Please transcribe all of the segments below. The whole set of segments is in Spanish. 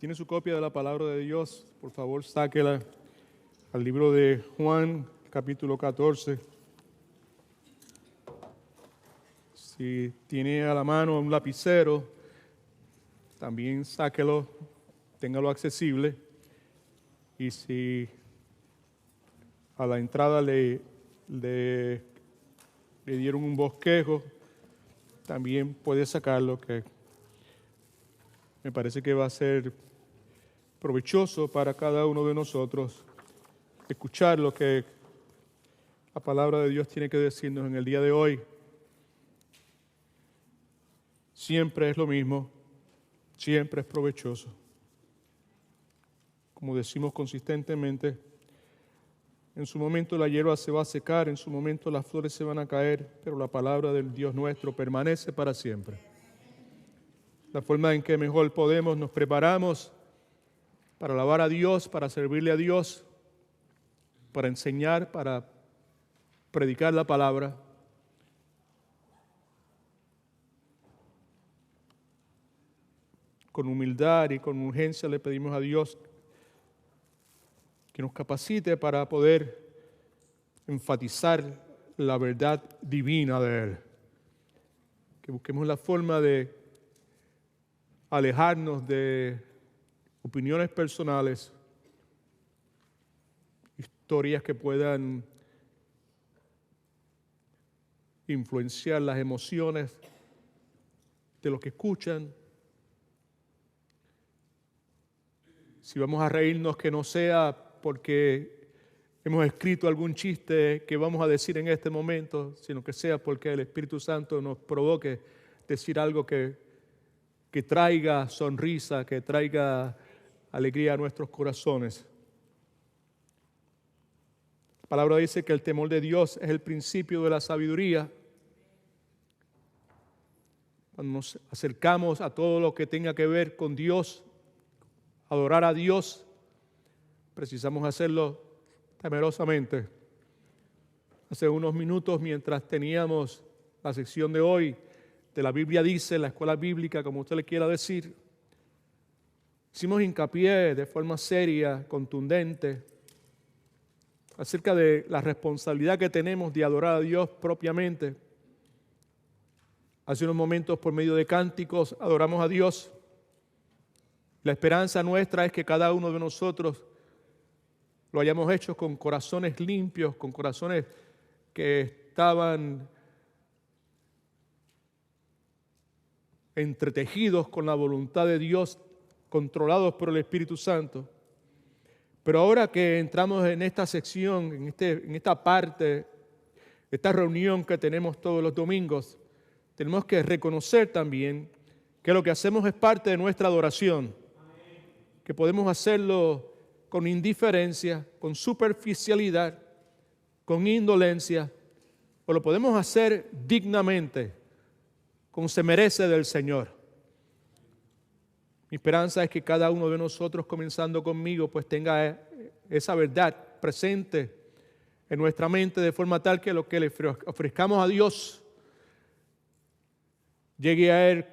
tiene su copia de la palabra de Dios, por favor sáquela al libro de Juan, capítulo 14. Si tiene a la mano un lapicero, también sáquelo, téngalo accesible. Y si a la entrada le dieron un bosquejo, también puede sacarlo, que me parece que va a ser provechoso para cada uno de nosotros escuchar lo que la palabra de Dios tiene que decirnos en el día de hoy. Siempre es lo mismo, siempre es provechoso. Como decimos consistentemente, en su momento la hierba se va a secar, en su momento las flores se van a caer, pero la palabra del Dios nuestro permanece para siempre. La forma en que mejor podemos, nos preparamos para alabar a Dios, para servirle a Dios, para enseñar, para predicar la palabra. Con humildad y con urgencia le pedimos a Dios que nos capacite para poder enfatizar la verdad divina de Él. Que busquemos la forma de alejarnos de opiniones personales, historias que puedan influenciar las emociones de los que escuchan. Si vamos a reírnos, que no sea porque hemos escrito algún chiste que vamos a decir en este momento, sino que sea porque el Espíritu Santo nos provoque decir algo que traiga sonrisa, que traiga alegría a nuestros corazones. La palabra dice que el temor de Dios es el principio de la sabiduría. Cuando nos acercamos a todo lo que tenga que ver con Dios, adorar a Dios, precisamos hacerlo temerosamente. Hace unos minutos, mientras teníamos la sección de hoy de la Biblia dice, la escuela bíblica, como usted le quiera decir, hicimos hincapié de forma seria, contundente, acerca de la responsabilidad que tenemos de adorar a Dios propiamente. Hace unos momentos, por medio de cánticos, adoramos a Dios. La esperanza nuestra es que cada uno de nosotros lo hayamos hecho con corazones limpios, con corazones que estaban entretejidos con la voluntad de Dios, controlados por el Espíritu Santo. Pero ahora que entramos en esta sección, en esta parte, esta reunión que tenemos todos los domingos, tenemos que reconocer también que lo que hacemos es parte de nuestra adoración, que podemos hacerlo con indiferencia, con superficialidad, con indolencia, o lo podemos hacer dignamente, como se merece del Señor. Mi esperanza es que cada uno de nosotros, comenzando conmigo, pues tenga esa verdad presente en nuestra mente, de forma tal que lo que le ofrezcamos a Dios llegue a Él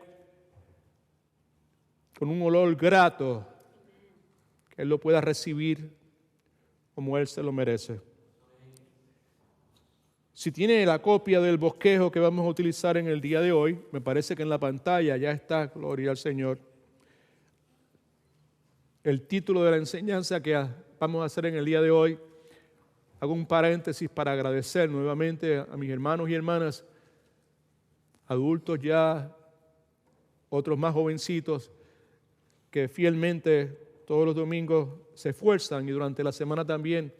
con un olor grato, que Él lo pueda recibir como Él se lo merece. Si tiene la copia del bosquejo que vamos a utilizar en el día de hoy, me parece que en la pantalla ya está, gloria al Señor, el título de la enseñanza que vamos a hacer en el día de hoy. Hago un paréntesis para agradecer nuevamente a mis hermanos y hermanas, adultos ya, otros más jovencitos, que fielmente todos los domingos se esfuerzan y durante la semana también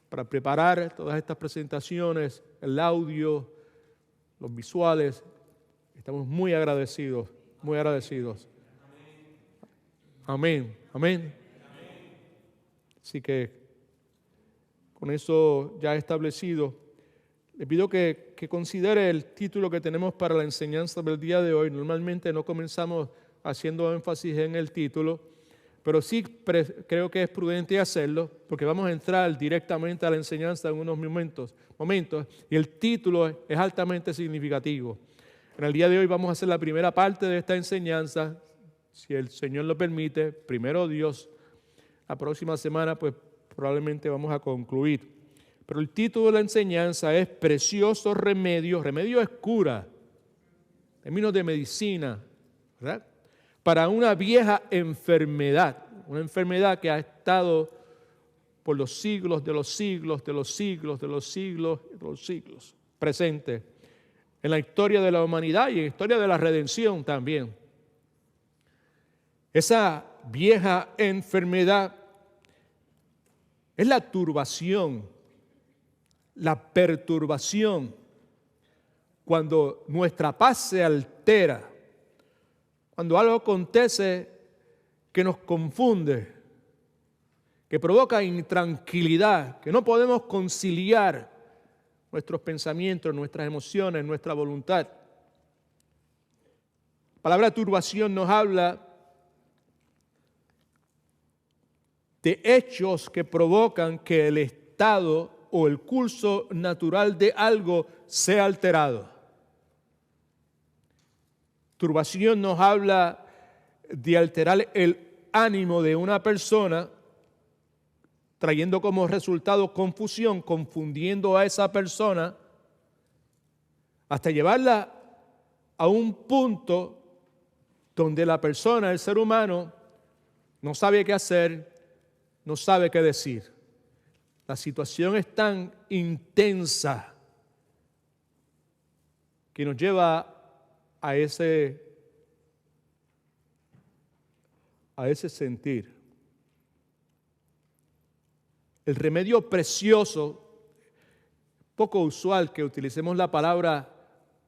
para preparar todas estas presentaciones, el audio, los visuales. Estamos muy agradecidos, muy agradecidos. Amén, amén. Así que con eso ya establecido, le pido que considere el título que tenemos para la enseñanza del día de hoy. Normalmente no comenzamos haciendo énfasis en el título, pero sí creo que es prudente hacerlo, porque vamos a entrar directamente a la enseñanza en unos momentos, y el título es altamente significativo. En el día de hoy vamos a hacer la primera parte de esta enseñanza, si el Señor lo permite, primero Dios, la próxima semana pues probablemente vamos a concluir. Pero el título de la enseñanza es Precioso Remedio. Remedio es cura, en términos de medicina, ¿verdad? Para una vieja enfermedad, una enfermedad que ha estado por los siglos de los siglos, de los siglos, de los siglos, de los siglos, presente en la historia de la humanidad y en la historia de la redención también. Esa vieja enfermedad es la turbación, la perturbación, cuando nuestra paz se altera, cuando algo acontece que nos confunde, que provoca intranquilidad, que no podemos conciliar nuestros pensamientos, nuestras emociones, nuestra voluntad. La palabra turbación nos habla de hechos que provocan que el estado o el curso natural de algo sea alterado. Turbación nos habla de alterar el ánimo de una persona, trayendo como resultado confusión, confundiendo a esa persona, hasta llevarla a un punto donde la persona, el ser humano, no sabe qué hacer, no sabe qué decir. La situación es tan intensa que nos lleva a ese sentir. El remedio precioso, poco usual que utilicemos la palabra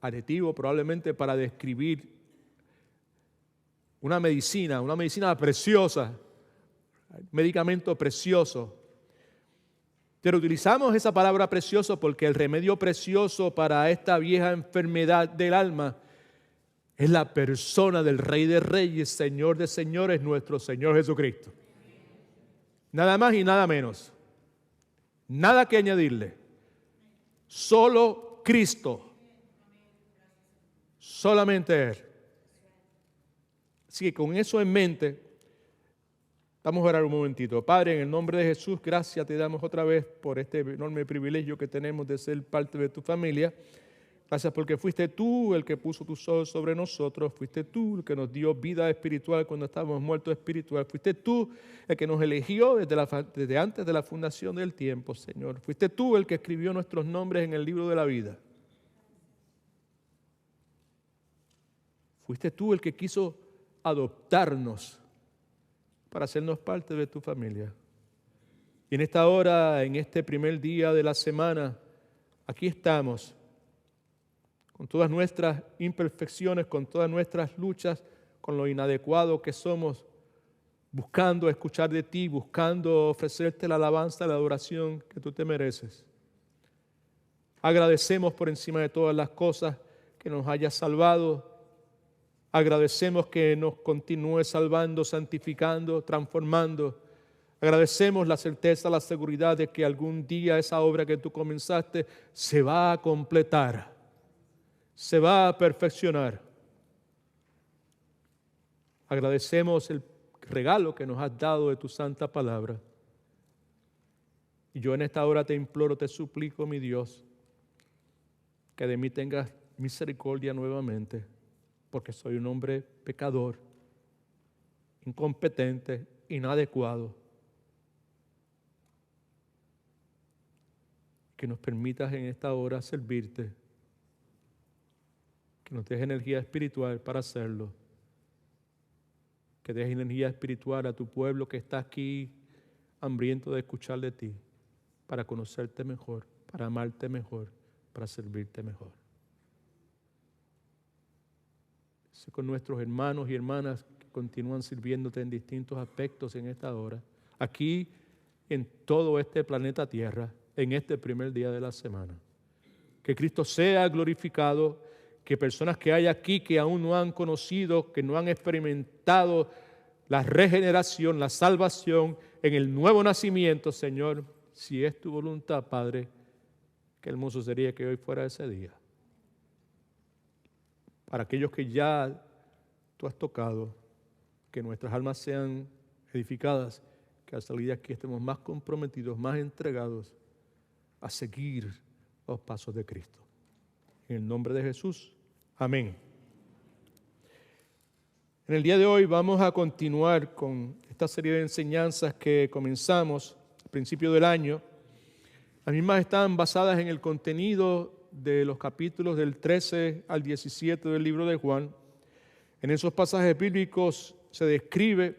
adjetivo probablemente para describir una medicina preciosa, medicamento precioso. Pero utilizamos esa palabra precioso porque el remedio precioso para esta vieja enfermedad del alma es la persona del Rey de Reyes, Señor de Señores, nuestro Señor Jesucristo. Nada más y nada menos. Nada que añadirle. Solo Cristo. Solamente Él. Así que con eso en mente, vamos a orar un momentito. Padre, en el nombre de Jesús, gracias te damos otra vez por este enorme privilegio que tenemos de ser parte de tu familia. Gracias porque fuiste tú el que puso tu sol sobre nosotros, fuiste tú el que nos dio vida espiritual cuando estábamos muertos espiritual, fuiste tú el que nos eligió desde antes de la fundación del tiempo, Señor. Fuiste tú el que escribió nuestros nombres en el libro de la vida. Fuiste tú el que quiso adoptarnos para hacernos parte de tu familia. Y en esta hora, en este primer día de la semana, aquí estamos, con todas nuestras imperfecciones, con todas nuestras luchas, con lo inadecuado que somos, buscando escuchar de ti, buscando ofrecerte la alabanza, la adoración que tú te mereces. Agradecemos por encima de todas las cosas que nos hayas salvado. Agradecemos que nos continúes salvando, santificando, transformando. Agradecemos la certeza, la seguridad de que algún día esa obra que tú comenzaste se va a completar, se va a perfeccionar. Agradecemos el regalo que nos has dado de tu santa palabra. Y yo en esta hora te imploro, te suplico, mi Dios, que de mí tengas misericordia nuevamente, porque soy un hombre pecador, incompetente, inadecuado. Que nos permitas en esta hora servirte, que nos dejes energía espiritual para hacerlo, que dejes energía espiritual a tu pueblo que está aquí hambriento de escuchar de ti, para conocerte mejor, para amarte mejor, para servirte mejor. Sé con nuestros hermanos y hermanas que continúan sirviéndote en distintos aspectos en esta hora, aquí en todo este planeta Tierra, en este primer día de la semana. Que Cristo sea glorificado, que personas que hay aquí que aún no han conocido, que no han experimentado la regeneración, la salvación en el nuevo nacimiento, Señor, si es tu voluntad, Padre, qué hermoso sería que hoy fuera ese día. Para aquellos que ya tú has tocado, que nuestras almas sean edificadas, que al salir de aquí estemos más comprometidos, más entregados a seguir los pasos de Cristo. En el nombre de Jesús, amén. En el día de hoy vamos a continuar con esta serie de enseñanzas que comenzamos al principio del año. Las mismas están basadas en el contenido de los capítulos del 13 al 17 del libro de Juan. En esos pasajes bíblicos se describe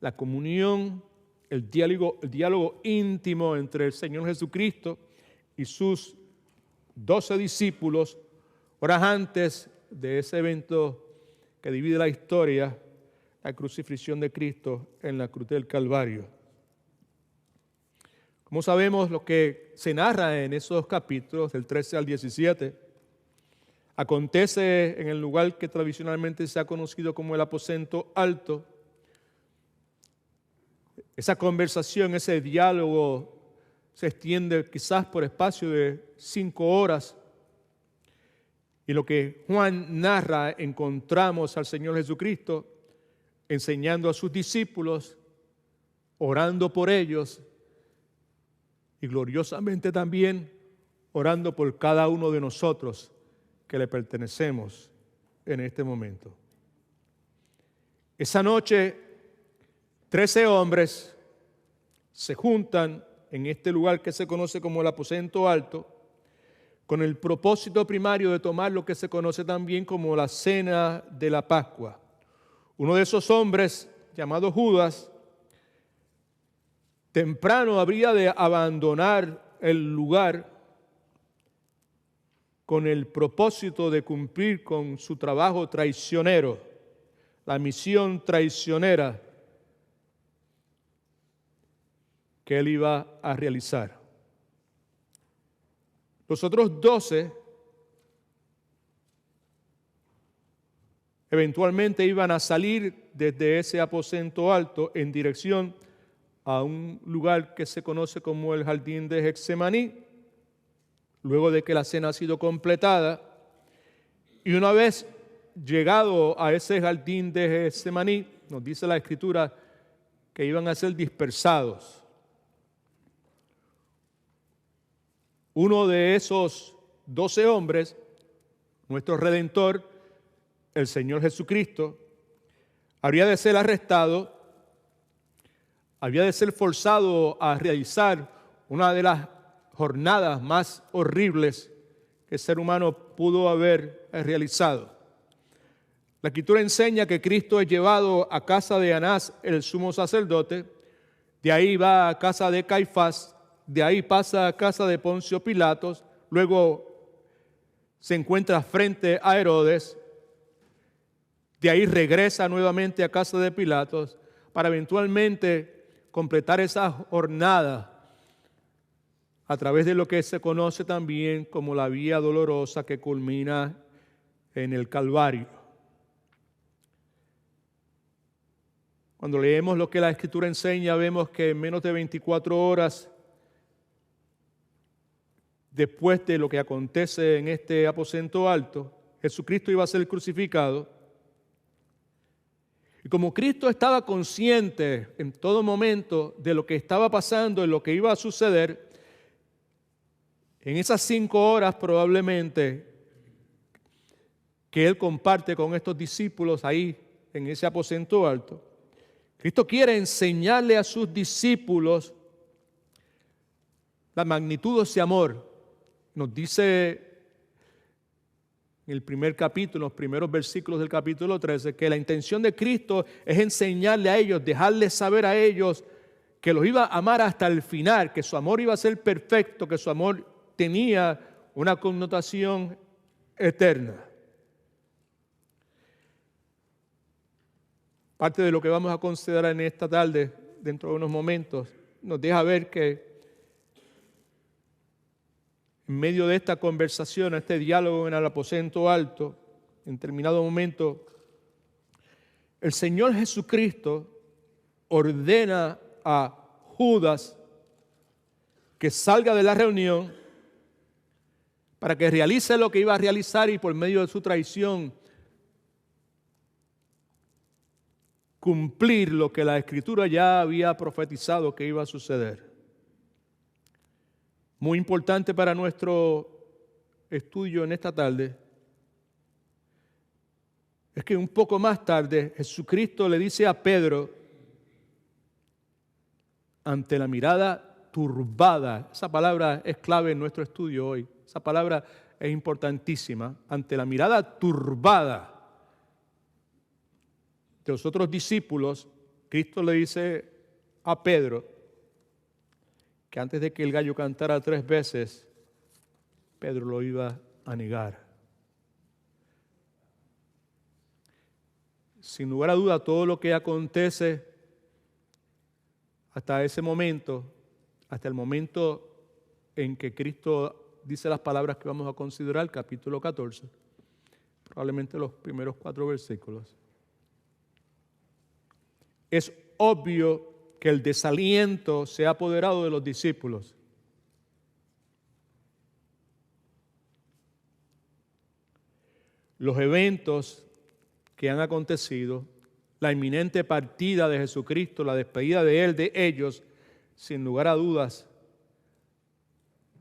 la comunión, el diálogo íntimo entre el Señor Jesucristo y sus 12 discípulos, horas antes de ese evento que divide la historia, la crucifixión de Cristo en la cruz del Calvario. Como sabemos, lo que se narra en esos capítulos, del 13 al 17, acontece en el lugar que tradicionalmente se ha conocido como el aposento alto. Esa conversación, ese diálogo se extiende quizás por espacio de 5 horas. Y lo que Juan narra, encontramos al Señor Jesucristo enseñando a sus discípulos, orando por ellos y gloriosamente también orando por cada uno de nosotros que le pertenecemos en este momento. Esa noche, 13 hombres se juntan en este lugar que se conoce como el aposento alto, con el propósito primario de tomar lo que se conoce también como la cena de la Pascua. Uno de esos hombres, llamado Judas, temprano habría de abandonar el lugar con el propósito de cumplir con su trabajo traicionero, la misión traicionera que él iba a realizar. Los otros 12 eventualmente iban a salir desde ese aposento alto en dirección a un lugar que se conoce como el jardín de Getsemaní, luego de que la cena ha sido completada. Y una vez llegado a ese jardín de Getsemaní, nos dice la Escritura que iban a ser dispersados. Uno de esos 12 hombres, nuestro Redentor, el Señor Jesucristo, habría de ser arrestado, había de ser forzado a realizar una de las jornadas más horribles que el ser humano pudo haber realizado. La Escritura enseña que Cristo es llevado a casa de Anás, el sumo sacerdote, de ahí va a casa de Caifás, de ahí pasa a casa de Poncio Pilatos, luego se encuentra frente a Herodes, de ahí regresa nuevamente a casa de Pilatos para eventualmente completar esa jornada a través de lo que se conoce también como la vía dolorosa que culmina en el Calvario. Cuando leemos lo que la Escritura enseña, vemos que en menos de 24 horas después de lo que acontece en este aposento alto, Jesucristo iba a ser crucificado. Y como Cristo estaba consciente en todo momento de lo que estaba pasando, de lo que iba a suceder, en esas 5 horas probablemente que Él comparte con estos discípulos ahí en ese aposento alto, Cristo quiere enseñarle a sus discípulos la magnitud de ese amor. Nos dice en el primer capítulo, los primeros versículos del capítulo 13, que la intención de Cristo es enseñarle a ellos, dejarles saber a ellos que los iba a amar hasta el final, que su amor iba a ser perfecto, que su amor tenía una connotación eterna. Parte de lo que vamos a considerar en esta tarde, dentro de unos momentos, nos deja ver que en medio de esta conversación, este diálogo en el aposento alto, en determinado momento, el Señor Jesucristo ordena a Judas que salga de la reunión para que realice lo que iba a realizar y por medio de su traición cumplir lo que la Escritura ya había profetizado que iba a suceder. Muy importante para nuestro estudio en esta tarde es que un poco más tarde Jesucristo le dice a Pedro, ante la mirada turbada, esa palabra es clave en nuestro estudio hoy, esa palabra es importantísima, ante la mirada turbada de los otros discípulos, Cristo le dice a Pedro que antes de que el gallo cantara 3 veces, Pedro lo iba a negar. Sin lugar a duda, todo lo que acontece hasta ese momento, hasta el momento en que Cristo dice las palabras que vamos a considerar, capítulo 14, probablemente los primeros 4 versículos, es obvio que el desaliento se ha apoderado de los discípulos. Los eventos que han acontecido, la inminente partida de Jesucristo, la despedida de Él, de ellos, sin lugar a dudas,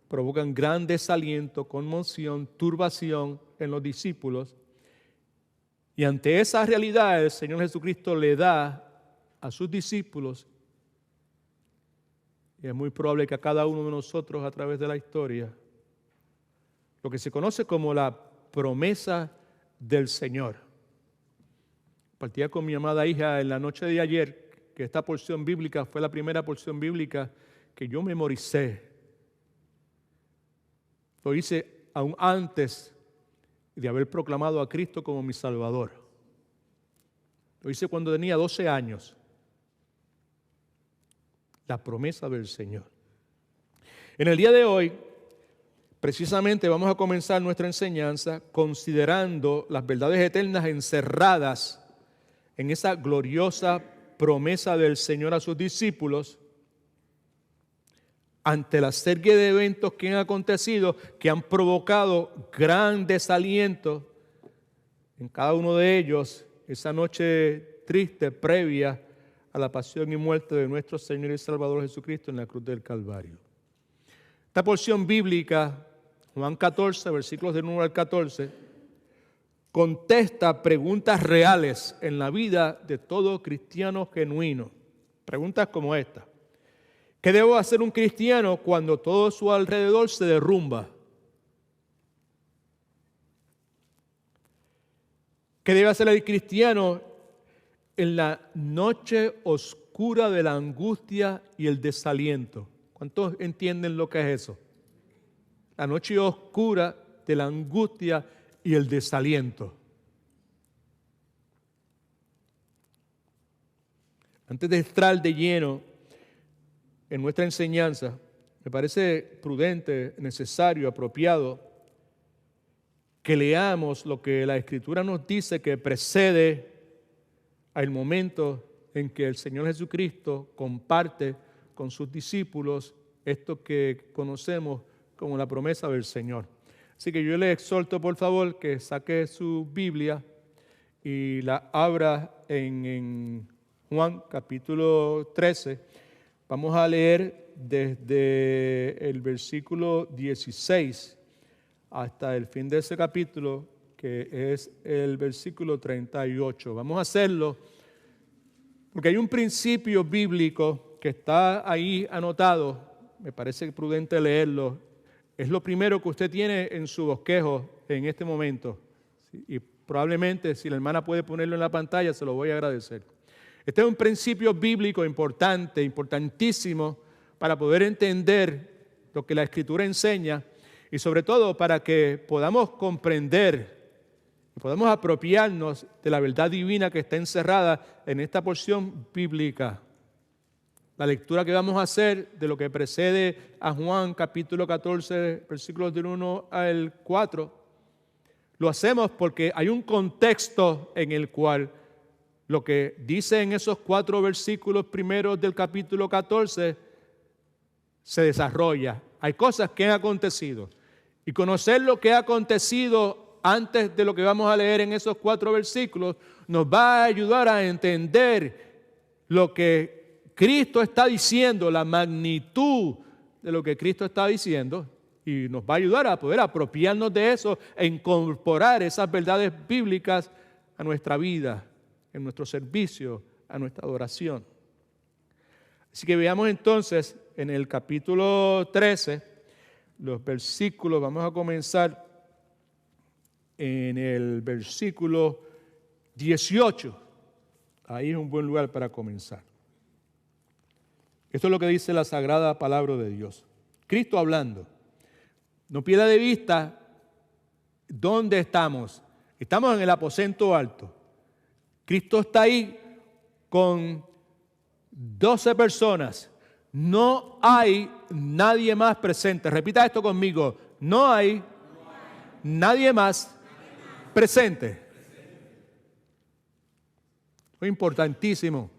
provocan gran desaliento, conmoción, turbación en los discípulos. Y ante esa realidad, el Señor Jesucristo le da a sus discípulos, y es muy probable que a cada uno de nosotros a través de la historia, lo que se conoce como la promesa del Señor. Partía con mi amada hija en la noche de ayer, que esta porción bíblica fue la primera porción bíblica que yo memoricé. Lo hice aún antes de haber proclamado a Cristo como mi Salvador. Lo hice cuando tenía 12 años. La promesa del Señor. En el día de hoy, precisamente vamos a comenzar nuestra enseñanza considerando las verdades eternas encerradas en esa gloriosa promesa del Señor a sus discípulos ante la serie de eventos que han acontecido, que han provocado gran desaliento en cada uno de ellos, esa noche triste previa a la pasión y muerte de nuestro Señor y Salvador Jesucristo en la cruz del Calvario. Esta porción bíblica, Juan 14, versículos del 1 al 14, contesta preguntas reales en la vida de todo cristiano genuino. Preguntas como esta: ¿qué debo hacer un cristiano cuando todo su alrededor se derrumba? ¿Qué debe hacer el cristiano en la noche oscura de la angustia y el desaliento? ¿Cuántos entienden lo que es eso? La noche oscura de la angustia y el desaliento. Antes de entrar de lleno en nuestra enseñanza, me parece prudente, necesario, apropiado que leamos lo que la Escritura nos dice que precede al momento en que el Señor Jesucristo comparte con sus discípulos esto que conocemos como la promesa del Señor. Así que yo le exhorto, por favor, que saque su Biblia y la abra en Juan capítulo 13. Vamos a leer desde el versículo 16 hasta el fin de ese capítulo, que es el versículo 38. Vamos a hacerlo porque hay un principio bíblico que está ahí anotado. Me parece prudente leerlo. Es lo primero que usted tiene en su bosquejo en este momento. Y probablemente, si la hermana puede ponerlo en la pantalla, se lo voy a agradecer. Este es un principio bíblico importante, importantísimo, para poder entender lo que la Escritura enseña y sobre todo para que podamos comprender y podamos apropiarnos de la verdad divina que está encerrada en esta porción bíblica. La lectura que vamos a hacer de lo que precede a Juan capítulo 14, versículos del 1 al 4, lo hacemos porque hay un contexto en el cual lo que dice en esos 4 versículos primeros del capítulo 14 se desarrolla. Hay cosas que han acontecido. Y conocer lo que ha acontecido antes de lo que vamos a leer en esos 4 versículos, nos va a ayudar a entender lo que Cristo está diciendo, la magnitud de lo que Cristo está diciendo, y nos va a ayudar a poder apropiarnos de eso e incorporar esas verdades bíblicas a nuestra vida, en nuestro servicio, a nuestra adoración. Así que veamos entonces en el capítulo 13, los versículos, vamos a comenzar en el versículo 18. Ahí es un buen lugar para comenzar. Esto es lo que dice la sagrada palabra de Dios. Cristo hablando. No pierda de vista dónde estamos. Estamos en el aposento alto. Cristo está ahí con 12 personas. No hay nadie más presente. Repita esto conmigo. No hay nadie más presente. Es importantísimo.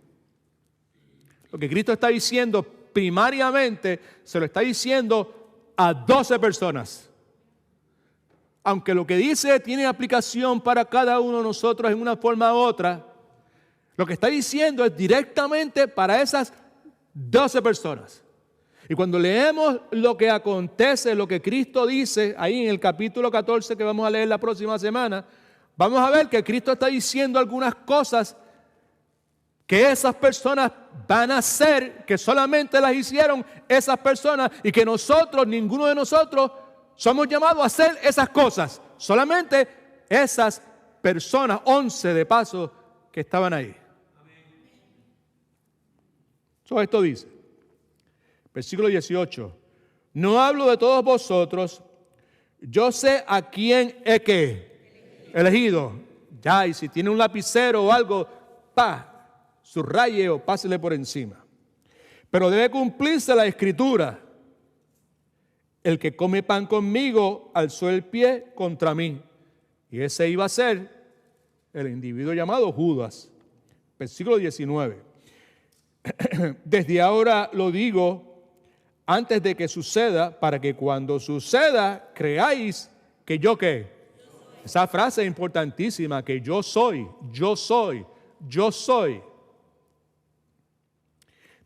Lo que Cristo está diciendo primariamente se lo está diciendo a 12 personas. Aunque lo que dice tiene aplicación para cada uno de nosotros en una forma u otra, lo que está diciendo es directamente para esas 12 personas. Y cuando leemos lo que acontece, lo que Cristo dice ahí en el capítulo 14 que vamos a leer la próxima semana, vamos a ver que Cristo está diciendo algunas cosas que esas personas van a hacer, que solamente las hicieron esas personas y que nosotros, ninguno de nosotros, somos llamados a hacer esas cosas. Solamente esas personas, 11 de paso, que estaban ahí. Esto dice, versículo 18, no hablo de todos vosotros, yo sé a quién he que elegido. Ya, y si tiene un lapicero o algo, subraye o pásele por encima. Pero debe cumplirse la escritura. El que come pan conmigo alzó el pie contra mí. Y ese iba a ser el individuo llamado Judas. Versículo 19. Desde ahora lo digo antes de que suceda, para que cuando suceda creáis que yo qué. Esa frase es importantísima, que yo soy, yo soy, yo soy.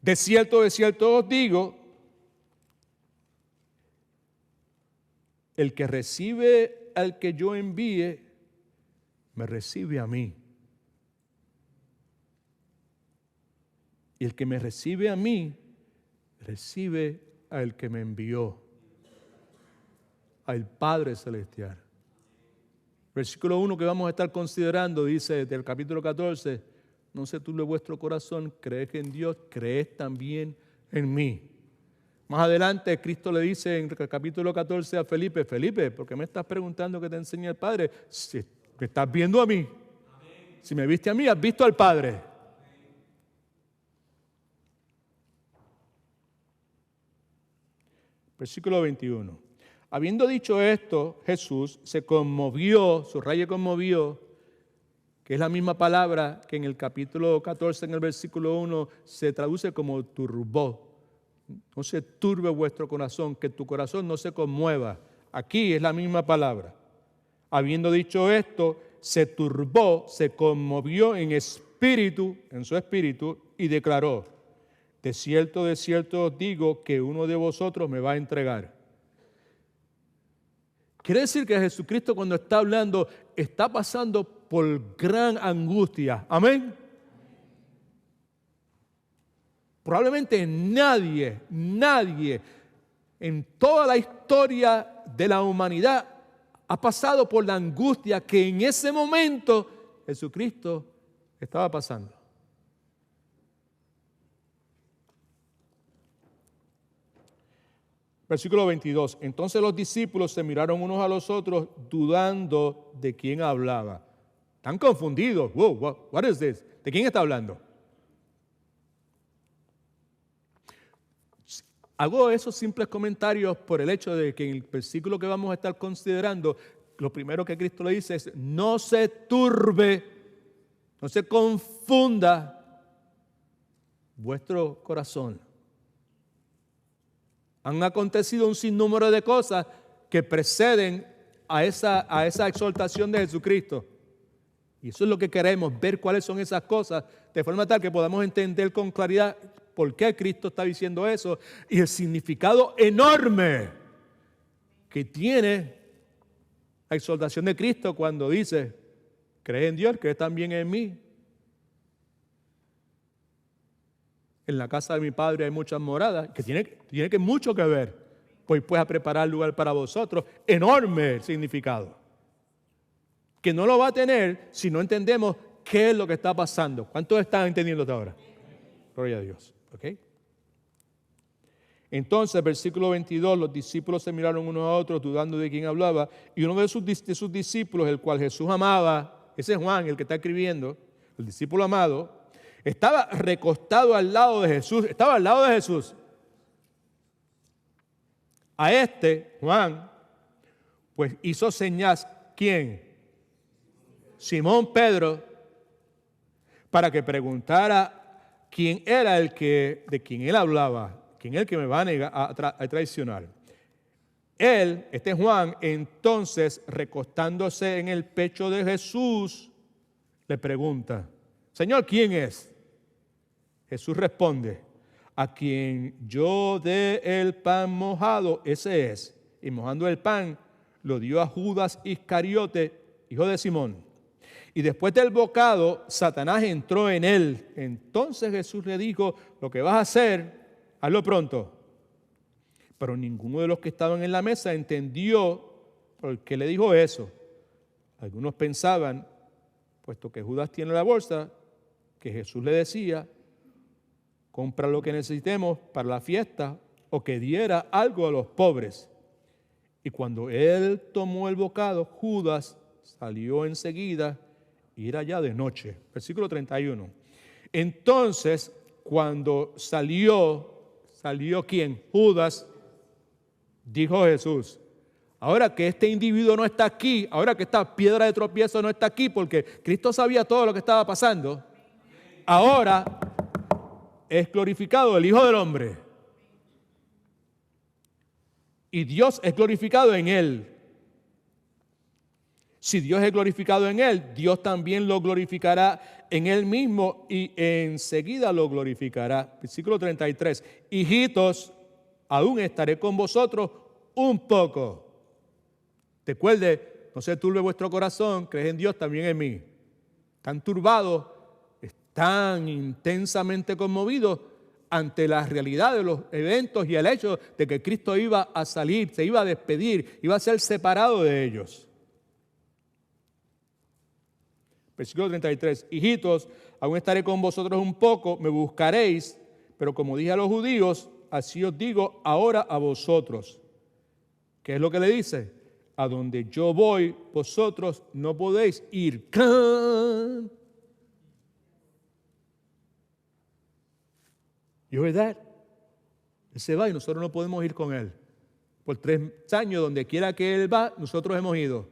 De cierto os digo, el que recibe al que yo envíe, me recibe a mí. Y el que me recibe a mí, recibe al que me envió, al Padre Celestial. Versículo 1 que vamos a estar considerando, dice del capítulo 14, no se turbe vuestro corazón, creed en Dios, creed también en mí. Más adelante Cristo le dice en el capítulo 14 a Felipe, Felipe, ¿por qué me estás preguntando qué te enseña el Padre? Si me estás viendo a mí. Amén. Si me viste a mí, has visto al Padre. Amén. Versículo 21. Habiendo dicho esto, Jesús se conmovió, subraye conmovió, que es la misma palabra que en el capítulo 14, en el versículo 1, se traduce como turbó. No se turbe vuestro corazón, que tu corazón no se conmueva. Aquí es la misma palabra. Habiendo dicho esto, se turbó, se conmovió en espíritu, en su espíritu, y declaró, de cierto os digo que uno de vosotros me va a entregar. Quiere decir que Jesucristo cuando está hablando, está pasando por gran angustia. Amén. Probablemente nadie en toda la historia de la humanidad ha pasado por la angustia que en ese momento Jesucristo estaba pasando. Versículo 22. Entonces los discípulos se miraron unos a los otros dudando de quién hablaba. Están confundidos. Wow, what is this? ¿De quién está hablando? Hago esos simples comentarios por el hecho de que en el versículo que vamos a estar considerando, lo primero que Cristo le dice es, no se turbe, no se confunda vuestro corazón. Han acontecido un sinnúmero de cosas que preceden a esa exhortación de Jesucristo. Y eso es lo que queremos, ver cuáles son esas cosas, de forma tal que podamos entender con claridad por qué Cristo está diciendo eso y el significado enorme que tiene la exhortación de Cristo cuando dice, cree en Dios, cree también en mí. En la casa de mi Padre hay muchas moradas, que tiene mucho que ver. Pues a preparar lugar para vosotros. Enorme el significado. Que no lo va a tener si no entendemos qué es lo que está pasando. ¿Cuántos están entendiendo hasta ahora? Gloria a Dios. ¿Ok? Entonces, versículo 22, los discípulos se miraron unos a otros dudando de quién hablaba, y uno de sus discípulos, el cual Jesús amaba, ese es Juan, el que está escribiendo, el discípulo amado, estaba recostado al lado de Jesús, estaba al lado de Jesús. A Juan, pues hizo señas, ¿quién? Simón Pedro, para que preguntara quién era de quien él hablaba. ¿Quién es el que me va a traicionar? Él, Juan, entonces, recostándose en el pecho de Jesús, le pregunta, Señor, ¿quién es? Jesús responde, a quien yo dé el pan mojado, ese es. Y mojando el pan, lo dio a Judas Iscariote, hijo de Simón. Y después del bocado, Satanás entró en él. Entonces Jesús le dijo, lo que vas a hacer, hazlo pronto. Pero ninguno de los que estaban en la mesa entendió por qué le dijo eso. Algunos pensaban, puesto que Judas tiene la bolsa, que Jesús le decía, compra lo que necesitemos para la fiesta o que diera algo a los pobres. Y cuando él tomó el bocado, Judas salió enseguida y era ya de noche. Versículo 31. Entonces, cuando salió ¿quién? Judas, dijo Jesús, ahora que este individuo no está aquí, ahora que esta piedra de tropiezo no está aquí, porque Cristo sabía todo lo que estaba pasando, ahora es glorificado el Hijo del Hombre. Y Dios es glorificado en él. Si Dios es glorificado en él, Dios también lo glorificará en él mismo y enseguida lo glorificará. Versículo 33. Hijitos, aún estaré con vosotros un poco. Recuerde, no se turbe vuestro corazón, creed en Dios, también en mí. Están turbados, están intensamente conmovidos ante la realidad de los eventos y el hecho de que Cristo iba a salir, se iba a despedir, iba a ser separado de ellos. Versículo 33, hijitos, aún estaré con vosotros un poco, me buscaréis, pero como dije a los judíos, así os digo ahora a vosotros. ¿Qué es lo que le dice? A donde yo voy, vosotros no podéis ir. ¡Can! ¿Y es verdad? Él se va y nosotros no podemos ir con él. Por 3 años, donde quiera que él va, nosotros hemos ido.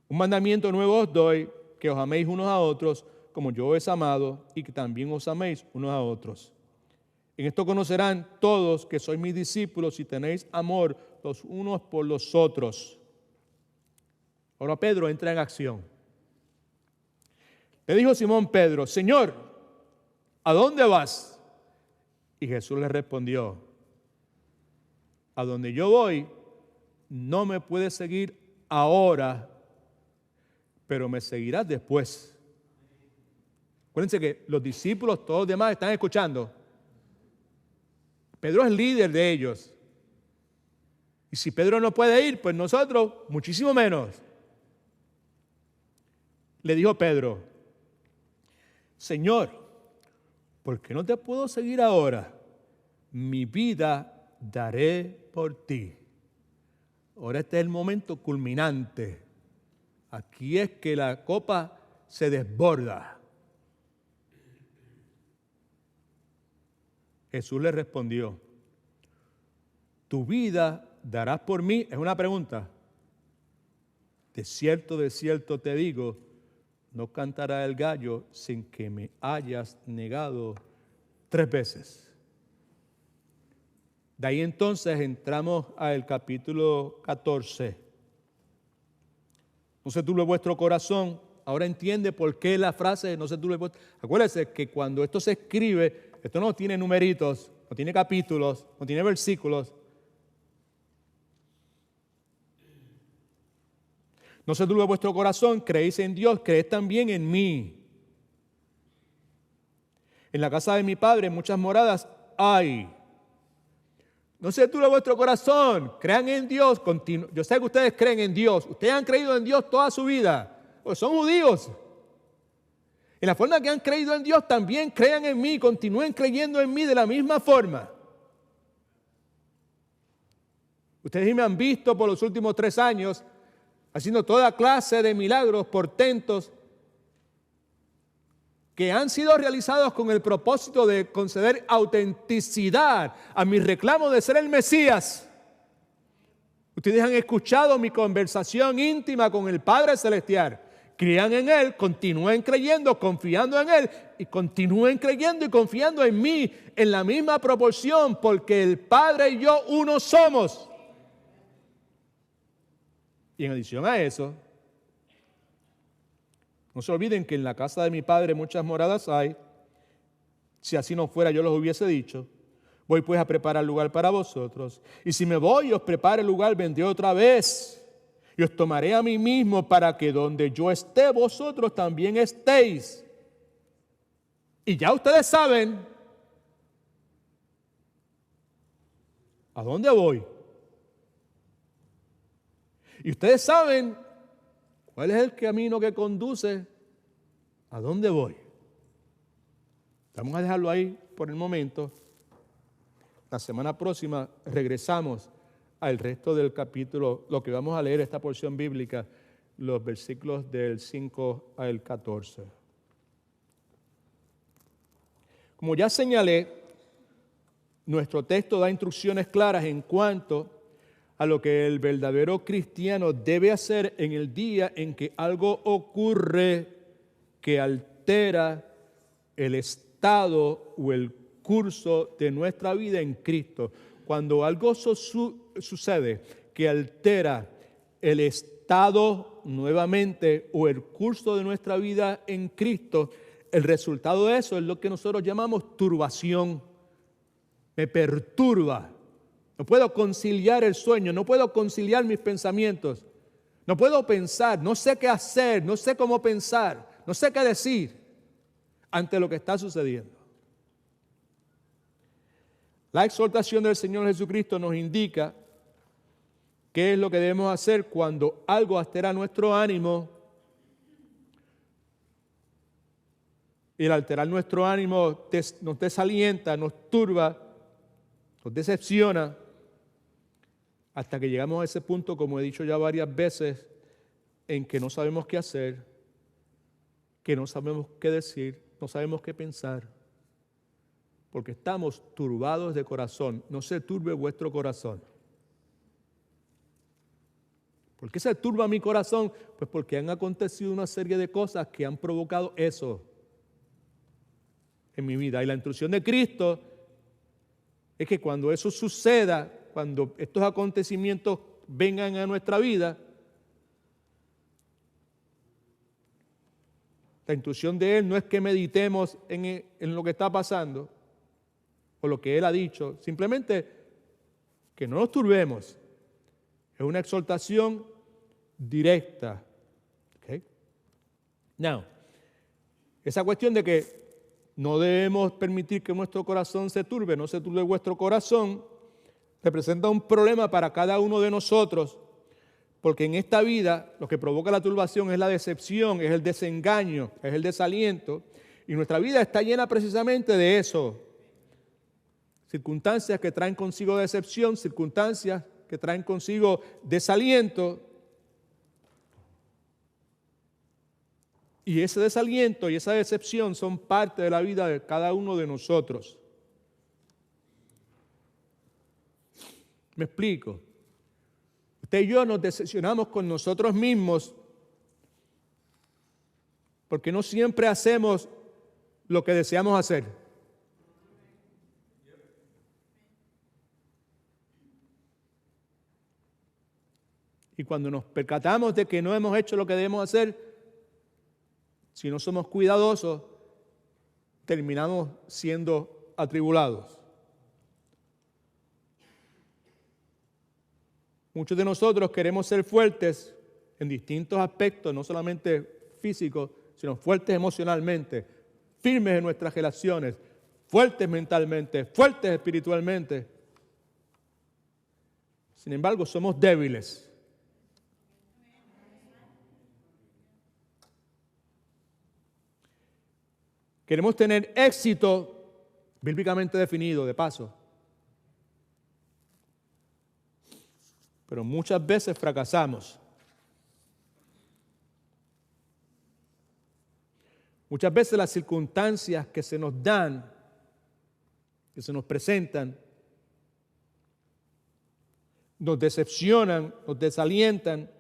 Un mandamiento nuevo os doy, que os améis unos a otros, como yo os he amado, y que también os améis unos a otros. En esto conocerán todos que sois mis discípulos si tenéis amor los unos por los otros. Ahora Pedro entra en acción. Le dijo Simón Pedro, Señor, ¿a dónde vas? Y Jesús le respondió, a donde yo voy, no me puedes seguir ahora, pero me seguirás después. Acuérdense que los discípulos, todos los demás están escuchando. Pedro es líder de ellos. Y si Pedro no puede ir, pues nosotros, muchísimo menos. Le dijo Pedro, Señor, ¿por qué no te puedo seguir ahora? Mi vida daré por ti. Ahora este es el momento culminante. Aquí es que la copa se desborda. Jesús le respondió, tu vida darás por mí. Es una pregunta. De cierto te digo, no cantará el gallo sin que me hayas negado 3 veces. De ahí entonces entramos al capítulo 14. No se turbe vuestro corazón. Ahora entiende por qué la frase no se turbe vuestro. Acuérdese que cuando esto se escribe, esto no tiene numeritos, no tiene capítulos, no tiene versículos. No se turbe vuestro corazón, creéis en Dios, creed también en mí. En la casa de mi Padre muchas moradas hay. No se turbe vuestro corazón, crean en Dios. Yo sé que ustedes creen en Dios, ustedes han creído en Dios toda su vida, pues son judíos. En la forma que han creído en Dios, también crean en mí, continúen creyendo en mí de la misma forma. Ustedes me han visto por los últimos 3 años haciendo toda clase de milagros, portentos, que han sido realizados con el propósito de conceder autenticidad a mi reclamo de ser el Mesías. Ustedes han escuchado mi conversación íntima con el Padre Celestial. Crean en Él, continúen creyendo, confiando en Él, y continúen creyendo y confiando en mí en la misma proporción, porque el Padre y yo uno somos. Y en adición a eso, no se olviden que en la casa de mi Padre muchas moradas hay. Si así no fuera, yo los hubiese dicho. Voy pues a preparar lugar para vosotros. Y si me voy y os preparo el lugar, vendré otra vez. Y os tomaré a mí mismo para que donde yo esté, vosotros también estéis. Y ya ustedes saben a dónde voy. Y ustedes saben cuál es el camino que conduce a dónde voy. Vamos a dejarlo ahí por el momento. La semana próxima regresamos al resto del capítulo, lo que vamos a leer, esta porción bíblica, los versículos del 5 al 14. Como ya señalé, nuestro texto da instrucciones claras en cuanto a lo que el verdadero cristiano debe hacer en el día en que algo ocurre que altera el estado o el curso de nuestra vida en Cristo. Cuando algo sucede que altera el estado nuevamente o el curso de nuestra vida en Cristo, el resultado de eso es lo que nosotros llamamos turbación. Me perturba. No puedo conciliar el sueño, no puedo conciliar mis pensamientos. No puedo pensar, no sé qué hacer, no sé cómo pensar, no sé qué decir ante lo que está sucediendo. La exhortación del Señor Jesucristo nos indica qué es lo que debemos hacer cuando algo altera nuestro ánimo. Y el alterar nuestro ánimo nos desalienta, nos turba, nos decepciona, hasta que llegamos a ese punto, como he dicho ya varias veces, en que no sabemos qué hacer, que no sabemos qué decir, no sabemos qué pensar, porque estamos turbados de corazón. No se turbe vuestro corazón. ¿Por qué se turba mi corazón? Pues porque han acontecido una serie de cosas que han provocado eso en mi vida. Y la instrucción de Cristo es que cuando eso suceda, cuando estos acontecimientos vengan a nuestra vida, la instrucción de Él no es que meditemos en lo que está pasando o lo que Él ha dicho, simplemente que no nos turbemos. Es una exhortación directa. ¿Okay? Now, esa cuestión de que no debemos permitir que nuestro corazón se turbe, no se turbe vuestro corazón, representa un problema para cada uno de nosotros, porque en esta vida lo que provoca la turbación es la decepción, es el desengaño, es el desaliento, y nuestra vida está llena precisamente de eso. Circunstancias que traen consigo decepción, circunstancias que traen consigo desaliento, y ese desaliento y esa decepción son parte de la vida de cada uno de nosotros. Me explico. Usted y yo nos decepcionamos con nosotros mismos porque no siempre hacemos lo que deseamos hacer. Y cuando nos percatamos de que no hemos hecho lo que debemos hacer, si no somos cuidadosos, terminamos siendo atribulados. Muchos de nosotros queremos ser fuertes en distintos aspectos, no solamente físicos, sino fuertes emocionalmente, firmes en nuestras relaciones, fuertes mentalmente, fuertes espiritualmente. Sin embargo, somos débiles. Queremos tener éxito bíblicamente definido, de paso. Pero muchas veces fracasamos. Muchas veces las circunstancias que se nos dan, que se nos presentan, nos decepcionan, nos desalientan,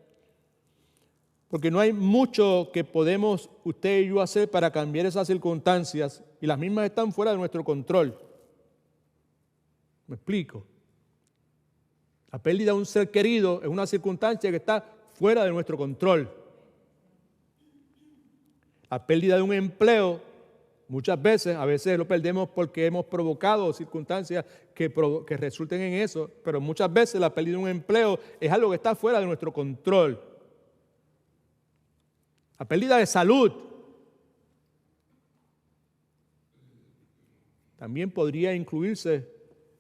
porque no hay mucho que podemos usted y yo hacer para cambiar esas circunstancias y las mismas están fuera de nuestro control. ¿Me explico? La pérdida de un ser querido es una circunstancia que está fuera de nuestro control. La pérdida de un empleo, muchas veces, a veces lo perdemos porque hemos provocado circunstancias que resulten en eso, pero muchas veces la pérdida de un empleo es algo que está fuera de nuestro control. La pérdida de salud también podría incluirse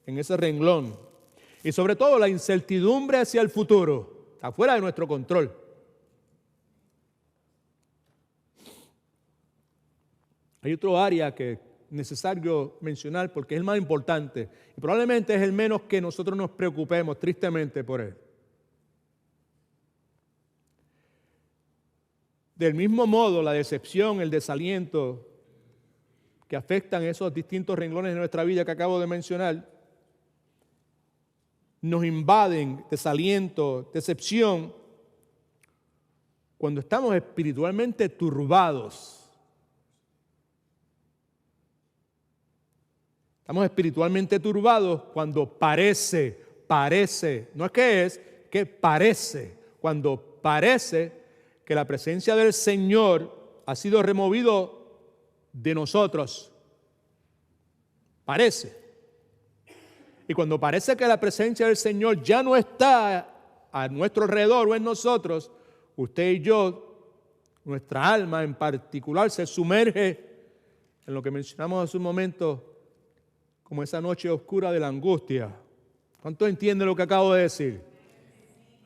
en ese renglón. Y sobre todo la incertidumbre hacia el futuro está fuera de nuestro control. Hay otro área que es necesario mencionar porque es el más importante y probablemente es el menos que nosotros nos preocupemos tristemente por él. Del mismo modo, la decepción, el desaliento que afectan esos distintos renglones de nuestra vida que acabo de mencionar, nos invaden, desaliento, decepción, cuando estamos espiritualmente turbados. Estamos espiritualmente turbados cuando parece, no es, que parece, cuando parece que la presencia del Señor ha sido removido de nosotros. Parece. Y cuando parece que la presencia del Señor ya no está a nuestro alrededor o en nosotros, usted y yo, nuestra alma en particular, se sumerge en lo que mencionamos hace un momento, como esa noche oscura de la angustia. ¿Cuántos entienden lo que acabo de decir?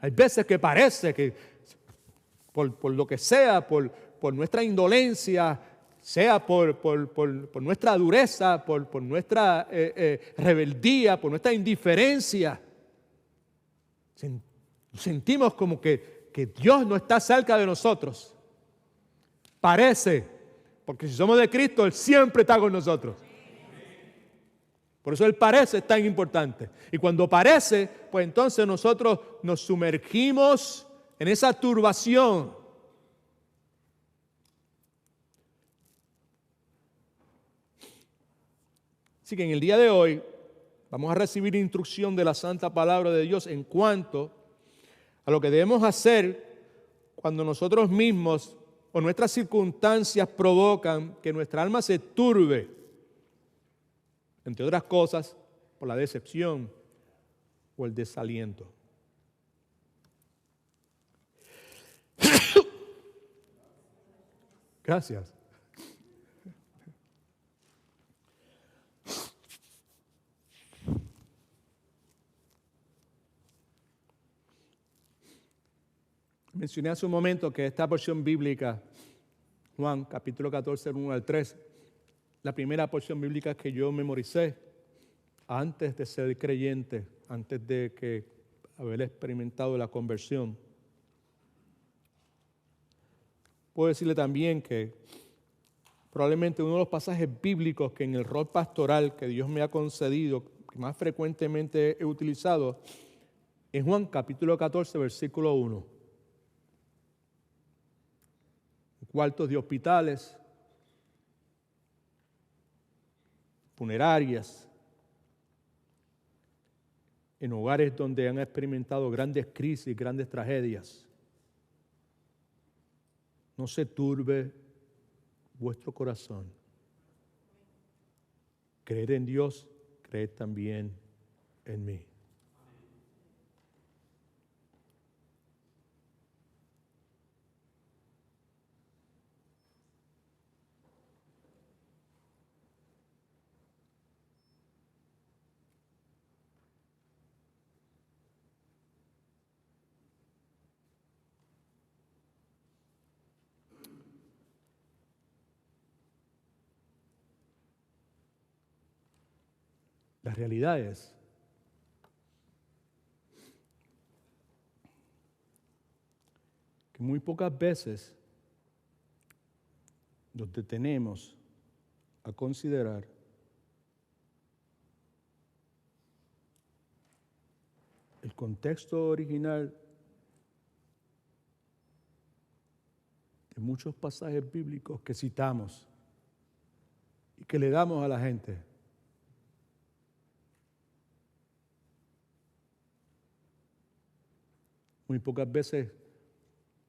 Hay veces que parece que por lo que sea, por nuestra indolencia, sea por nuestra dureza, por nuestra rebeldía, por nuestra indiferencia, sentimos como que Dios no está cerca de nosotros. Parece, porque si somos de Cristo, Él siempre está con nosotros. Por eso el parece es tan importante. Y cuando parece, pues entonces nosotros nos sumergimos en esa turbación. Así que en el día de hoy vamos a recibir instrucción de la Santa Palabra de Dios en cuanto a lo que debemos hacer cuando nosotros mismos o nuestras circunstancias provocan que nuestra alma se turbe. Entre otras cosas, por la decepción o el desaliento. Gracias. Mencioné hace un momento que esta porción bíblica, Juan capítulo 14, 1 al 3, la primera porción bíblica que yo memoricé antes de ser creyente, antes de haber experimentado la conversión. Puedo decirle también que probablemente uno de los pasajes bíblicos que en el rol pastoral que Dios me ha concedido, que más frecuentemente he utilizado, es Juan capítulo 14, versículo 1. Cuartos de hospitales, funerarias, en hogares donde han experimentado grandes crisis, grandes tragedias. No se turbe vuestro corazón. Creed en Dios, creed también en mí. La realidad es que muy pocas veces nos detenemos a considerar el contexto original de muchos pasajes bíblicos que citamos y que le damos a la gente. Muy pocas veces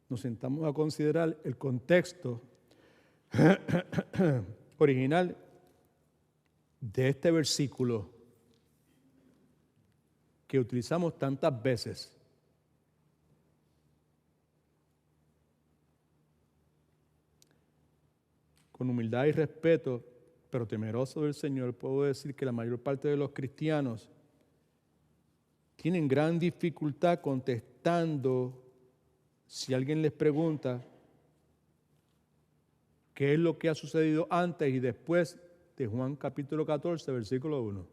nos sentamos a considerar el contexto original de este versículo que utilizamos tantas veces. Con humildad y respeto, pero temeroso del Señor, puedo decir que la mayor parte de los cristianos tienen gran dificultad contestando si alguien les pregunta qué es lo que ha sucedido antes y después de Juan capítulo 14, versículo 1.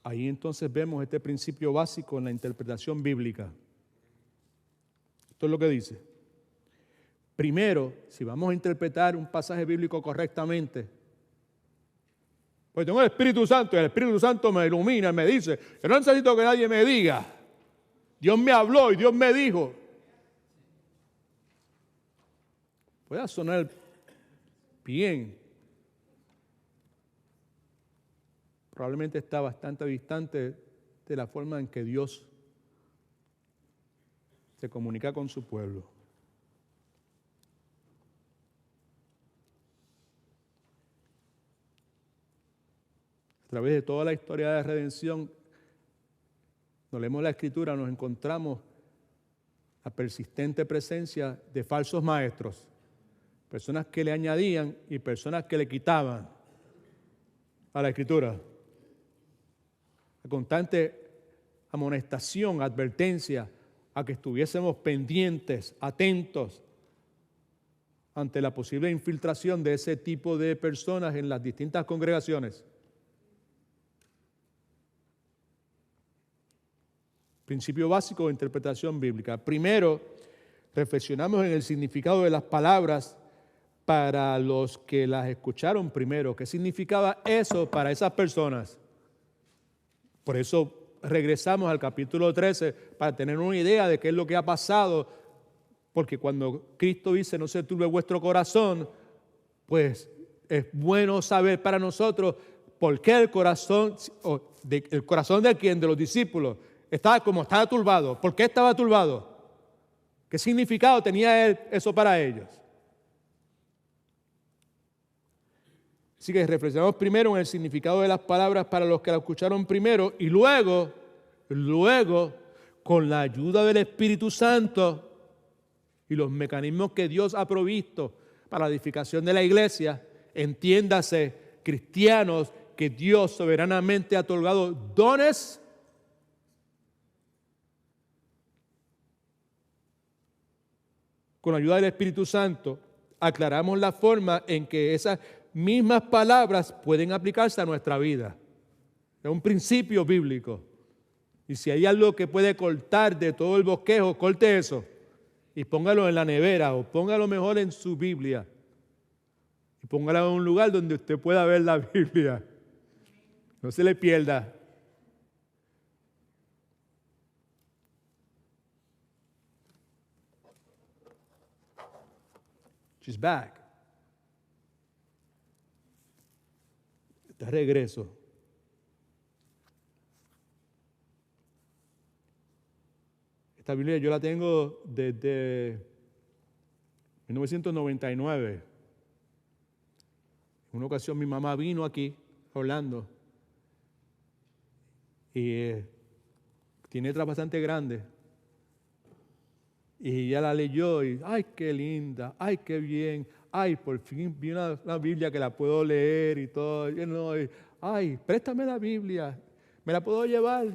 Ahí entonces vemos este principio básico en la interpretación bíblica. Esto es lo que dice. Primero, si vamos a interpretar un pasaje bíblico correctamente, pues tengo el Espíritu Santo y el Espíritu Santo me ilumina, me dice, yo no necesito que nadie me diga. Dios me habló y Dios me dijo. Puede sonar bien. Probablemente está bastante distante de la forma en que Dios se comunica con su pueblo. A través de toda la historia de redención, cuando leemos la Escritura, nos encontramos la persistente presencia de falsos maestros, personas que le añadían y personas que le quitaban a la Escritura. La constante amonestación, advertencia a que estuviésemos pendientes, atentos ante la posible infiltración de ese tipo de personas en las distintas congregaciones. Principio básico de interpretación bíblica. Primero, reflexionamos en el significado de las palabras para los que las escucharon primero. ¿Qué significaba eso para esas personas? Por eso regresamos al capítulo 13 para tener una idea de qué es lo que ha pasado, porque cuando Cristo dice no se turbe vuestro corazón, pues es bueno saber para nosotros por qué el corazón de quién, de los discípulos, estaba turbado. ¿Por qué estaba turbado? ¿Qué significado tenía eso para ellos? Así que reflexionamos primero en el significado de las palabras para los que la escucharon primero y luego, con la ayuda del Espíritu Santo y los mecanismos que Dios ha provisto para la edificación de la iglesia, entiéndase, cristianos que Dios soberanamente ha otorgado dones con la ayuda del Espíritu Santo, aclaramos la forma en que esas mismas palabras pueden aplicarse a nuestra vida. Es un principio bíblico. Y si hay algo que puede cortar de todo el bosquejo, corte eso y póngalo en la nevera o póngalo mejor en su Biblia y póngalo en un lugar donde usted pueda ver la Biblia. No se le pierda. She's back. De regreso. Esta Biblia yo la tengo desde 1999. En una ocasión mi mamá vino aquí a Orlando y tiene letras bastante grandes. Y ella la leyó y, ¡ay, qué linda! ¡Ay, qué bien! ¡Ay, por fin vi una Biblia que la puedo leer y todo! Y no, ¡ay, préstame la Biblia! ¿Me la puedo llevar?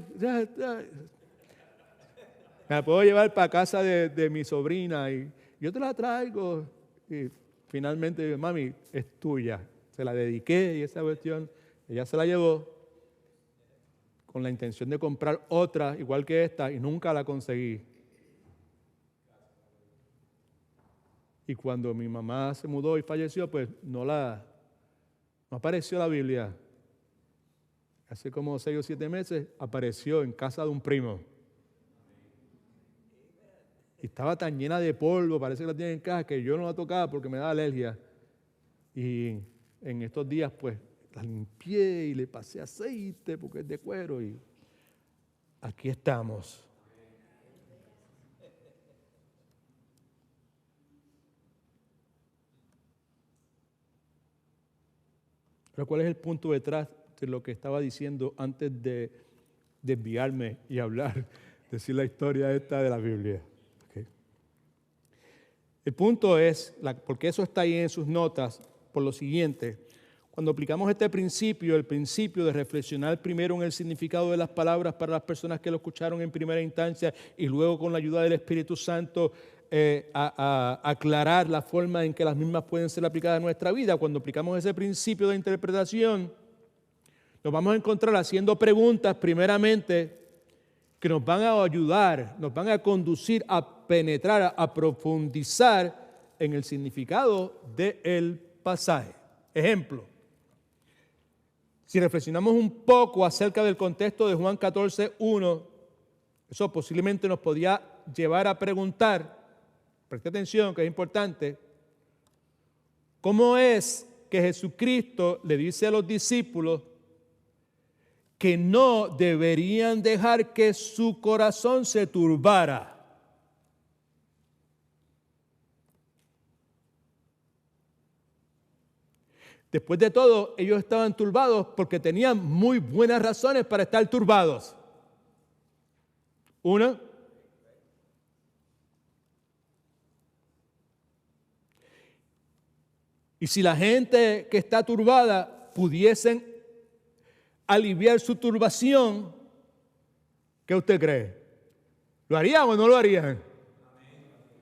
Me la puedo llevar para casa de mi sobrina y yo te la traigo. Y finalmente, mami, es tuya. Se la dediqué y esa cuestión, ella se la llevó con la intención de comprar otra igual que esta y nunca la conseguí. Y cuando mi mamá se mudó y falleció, pues no apareció la Biblia. Hace como 6 o 7 meses apareció en casa de un primo. Y estaba tan llena de polvo, parece que la tiene en casa, que yo no la tocaba porque me daba alergia. Y en estos días, pues, la limpié y le pasé aceite porque es de cuero y aquí estamos. Pero ¿cuál es el punto detrás de lo que estaba diciendo antes de desviarme y hablar, decir la historia esta de la Biblia? Okay. El punto es, porque eso está ahí en sus notas, por lo siguiente: cuando aplicamos este principio, el principio de reflexionar primero en el significado de las palabras para las personas que lo escucharon en primera instancia y luego con la ayuda del Espíritu Santo a aclarar la forma en que las mismas pueden ser aplicadas a nuestra vida. Cuando aplicamos ese principio de interpretación, nos vamos a encontrar haciendo preguntas primeramente que nos van a ayudar, nos van a conducir a penetrar, a profundizar en el significado del pasaje. Ejemplo, si reflexionamos un poco acerca del contexto de Juan 14:1, eso posiblemente nos podía llevar a preguntar, preste atención que es importante, ¿cómo es que Jesucristo le dice a los discípulos que no deberían dejar que su corazón se turbara? Después de todo, ellos estaban turbados porque tenían muy buenas razones para estar turbados. Una, y si la gente que está turbada pudiesen aliviar su turbación, ¿qué usted cree? ¿Lo harían o no lo harían?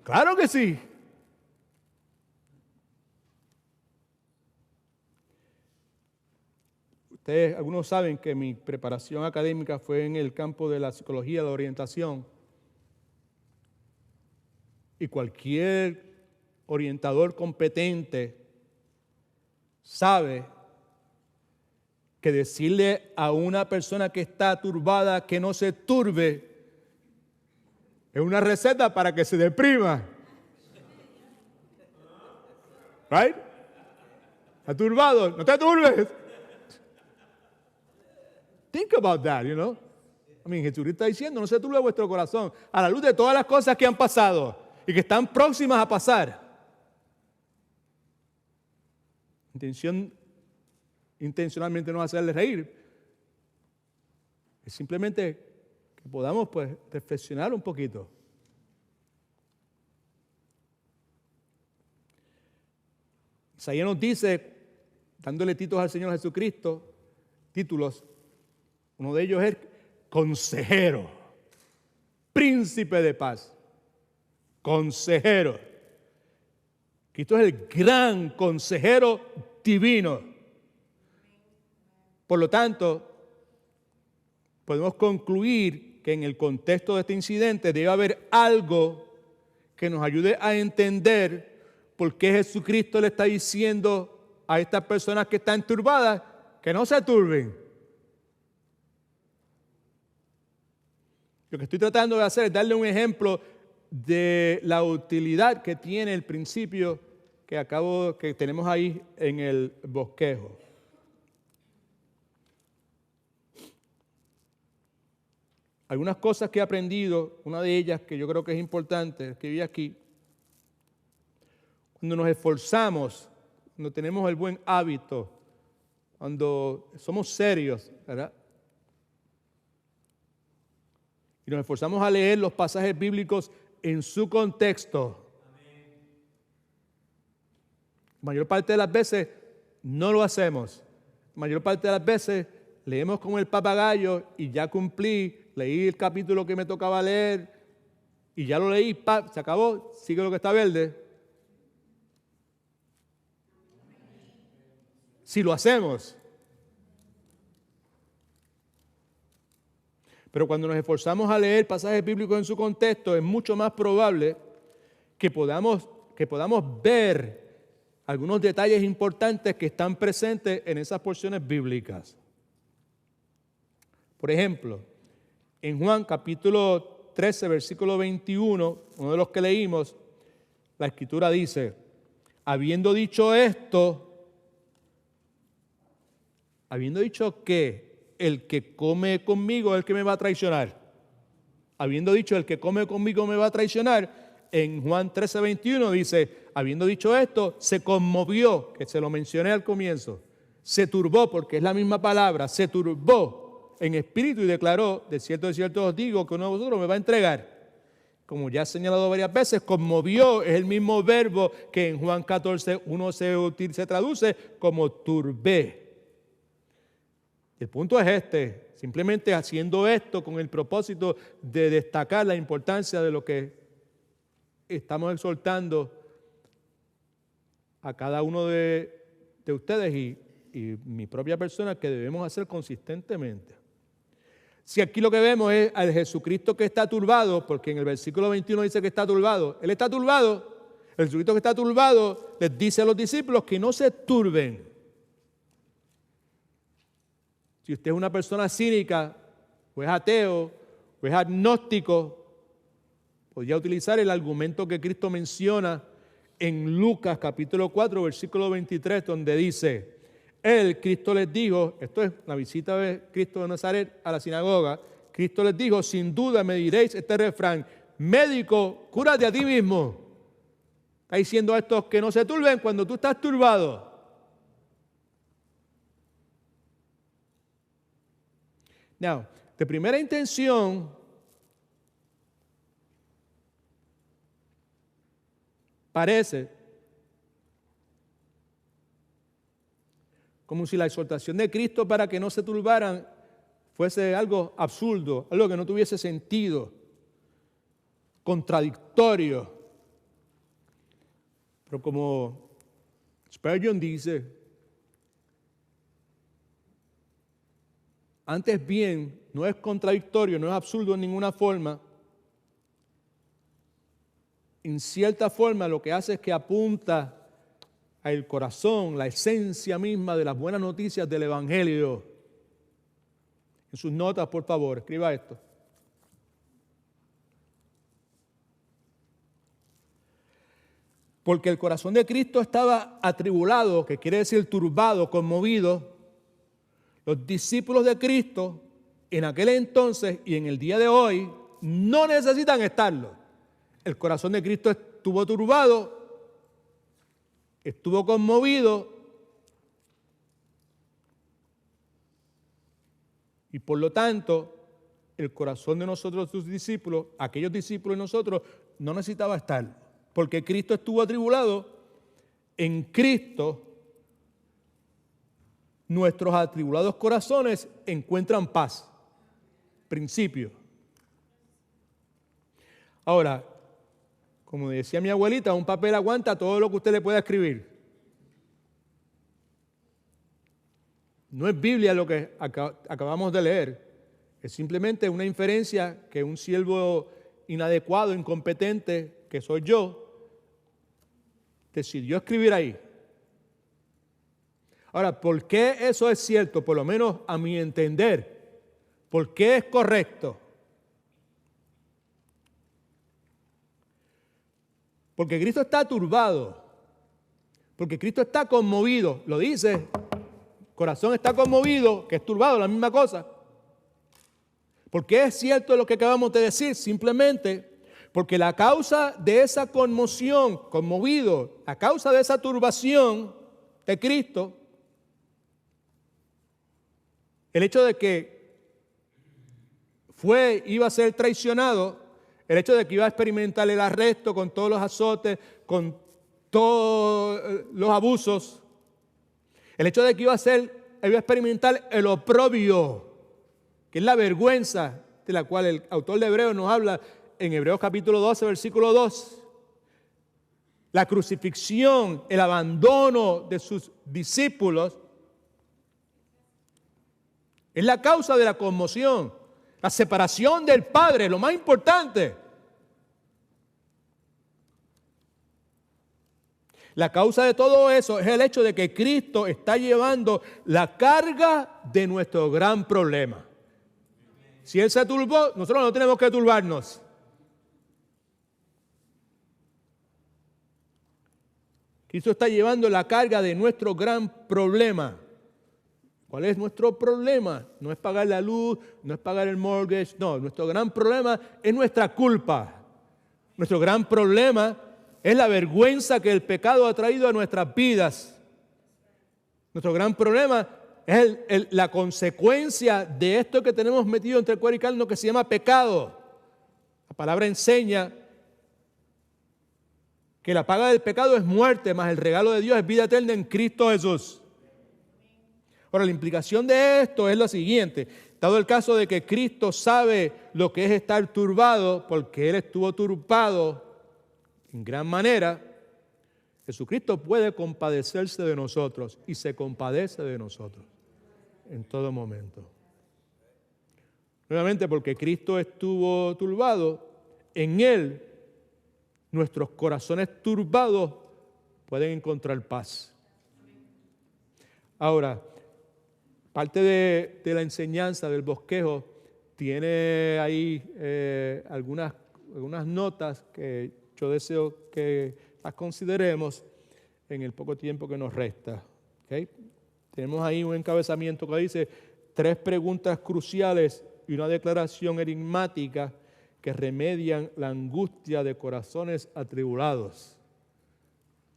Claro que sí. Ustedes, algunos saben que mi preparación académica fue en el campo de la psicología de orientación. Y cualquier orientador competente sabe que decirle a una persona que está turbada que no se turbe es una receta para que se deprima. Right? ¿Está turbado? No te turbes. Think about that, you know. Jesús está diciendo, no se turbe vuestro corazón a la luz de todas las cosas que han pasado y que están próximas a pasar. Intencionalmente no hacerle reír. Es simplemente que podamos, pues, reflexionar un poquito. Isaías nos dice, dándole títulos al Señor Jesucristo, títulos, uno de ellos es consejero, príncipe de paz, consejero. Cristo es el gran consejero divino. Por lo tanto, podemos concluir que en el contexto de este incidente debe haber algo que nos ayude a entender por qué Jesucristo le está diciendo a estas personas que están turbadas que no se turben. Lo que estoy tratando de hacer es darle un ejemplo de la utilidad que tiene el principio que tenemos ahí en el bosquejo. Algunas cosas que he aprendido, una de ellas que yo creo que es importante, escribí aquí. Cuando nos esforzamos, cuando tenemos el buen hábito, cuando somos serios, ¿verdad? Y nos esforzamos a leer los pasajes bíblicos en su contexto. La mayor parte de las veces no lo hacemos. La mayor parte de las veces leemos como el papagayo y ya cumplí, leí el capítulo que me tocaba leer y ya lo leí, se acabó, sigue lo que está verde. Si lo hacemos. Pero cuando nos esforzamos a leer pasajes bíblicos en su contexto, es mucho más probable que podamos ver algunos detalles importantes que están presentes en esas porciones bíblicas. Por ejemplo, en Juan capítulo 13, versículo 21, uno de los que leímos, la Escritura dice, habiendo dicho que el que come conmigo es el que me va a traicionar. Habiendo dicho el que come conmigo me va a traicionar, en Juan 13, 21 dice, habiendo dicho esto, se conmovió, que se lo mencioné al comienzo, se turbó, porque es la misma palabra, se turbó en espíritu y declaró, de cierto os digo, que uno de vosotros me va a entregar. Como ya he señalado varias veces, conmovió es el mismo verbo que en Juan 14, 1 se traduce como turbé. El punto es simplemente haciendo esto con el propósito de destacar la importancia de lo que estamos exhortando a cada uno de ustedes y mi propia persona que debemos hacer consistentemente. Si aquí lo que vemos es al Jesucristo que está turbado, porque en el versículo 21 dice que está turbado, Él está turbado, el Jesucristo que está turbado les dice a los discípulos que no se turben. Si usted es una persona cínica, o es ateo, o es agnóstico, podría utilizar el argumento que Cristo menciona en Lucas capítulo 4, versículo 23, donde dice, Cristo les dijo, esto es la visita de Cristo de Nazaret a la sinagoga, Cristo les dijo, sin duda me diréis este refrán, médico, cúrate a ti mismo. Está diciendo a estos que no se turben cuando tú estás turbado. Now, de primera intención, parece como si la exhortación de Cristo para que no se turbaran fuese algo absurdo, algo que no tuviese sentido, contradictorio. Pero como Spurgeon dice, antes bien, no es contradictorio, no es absurdo en ninguna forma. En cierta forma lo que hace es que apunta al corazón, la esencia misma de las buenas noticias del Evangelio. En sus notas, por favor, escriba esto. Porque el corazón de Cristo estaba atribulado, que quiere decir turbado, conmovido. Los discípulos de Cristo en aquel entonces y en el día de hoy no necesitan estarlo. El corazón de Cristo estuvo turbado, estuvo conmovido y por lo tanto el corazón de nosotros, sus discípulos, aquellos discípulos y nosotros, no necesitaba estarlo. Porque Cristo estuvo atribulado, en Cristo nuestros atribulados corazones encuentran paz. Principio. Ahora, como decía mi abuelita, un papel aguanta todo lo que usted le pueda escribir. No es Biblia lo que acabamos de leer. Es simplemente una inferencia que un siervo inadecuado, incompetente, que soy yo, decidió escribir ahí. Ahora, ¿por qué eso es cierto? Por lo menos a mi entender. ¿Por qué es correcto? Porque Cristo está turbado. Porque Cristo está conmovido, lo dice, corazón está conmovido, que es turbado, la misma cosa. Porque es cierto lo que acabamos de decir, simplemente porque la causa de esa conmoción, conmovido, la causa de esa turbación de Cristo, el hecho de que iba a ser traicionado, el hecho de que iba a experimentar el arresto con todos los azotes, con todos los abusos, el hecho de que iba a experimentar el oprobio, que es la vergüenza de la cual el autor de Hebreos nos habla en Hebreos capítulo 12, versículo 2. La crucifixión, el abandono de sus discípulos, es la causa de la conmoción, la separación del Padre, lo más importante. La causa de todo eso es el hecho de que Cristo está llevando la carga de nuestro gran problema. Si Él se turbó, nosotros no tenemos que turbarnos. Cristo está llevando la carga de nuestro gran problema. ¿Cuál es nuestro problema? No es pagar la luz, no es pagar el mortgage, no. Nuestro gran problema es nuestra culpa. Nuestro gran problema es la vergüenza que el pecado ha traído a nuestras vidas. Nuestro gran problema es la consecuencia de esto que tenemos metido entre cuero y carne, que se llama pecado. La palabra enseña que la paga del pecado es muerte, mas el regalo de Dios es vida eterna en Cristo Jesús. Ahora, la implicación de esto es lo siguiente. Dado el caso de que Cristo sabe lo que es estar turbado, porque Él estuvo turbado en gran manera, Jesucristo puede compadecerse de nosotros y se compadece de nosotros en todo momento. Nuevamente, porque Cristo estuvo turbado, en Él nuestros corazones turbados pueden encontrar paz. Ahora, parte de la enseñanza del bosquejo tiene ahí algunas notas que yo deseo que las consideremos en el poco tiempo que nos resta. ¿Okay? Tenemos ahí un encabezamiento que dice 3 preguntas cruciales y una declaración enigmática que remedian la angustia de corazones atribulados.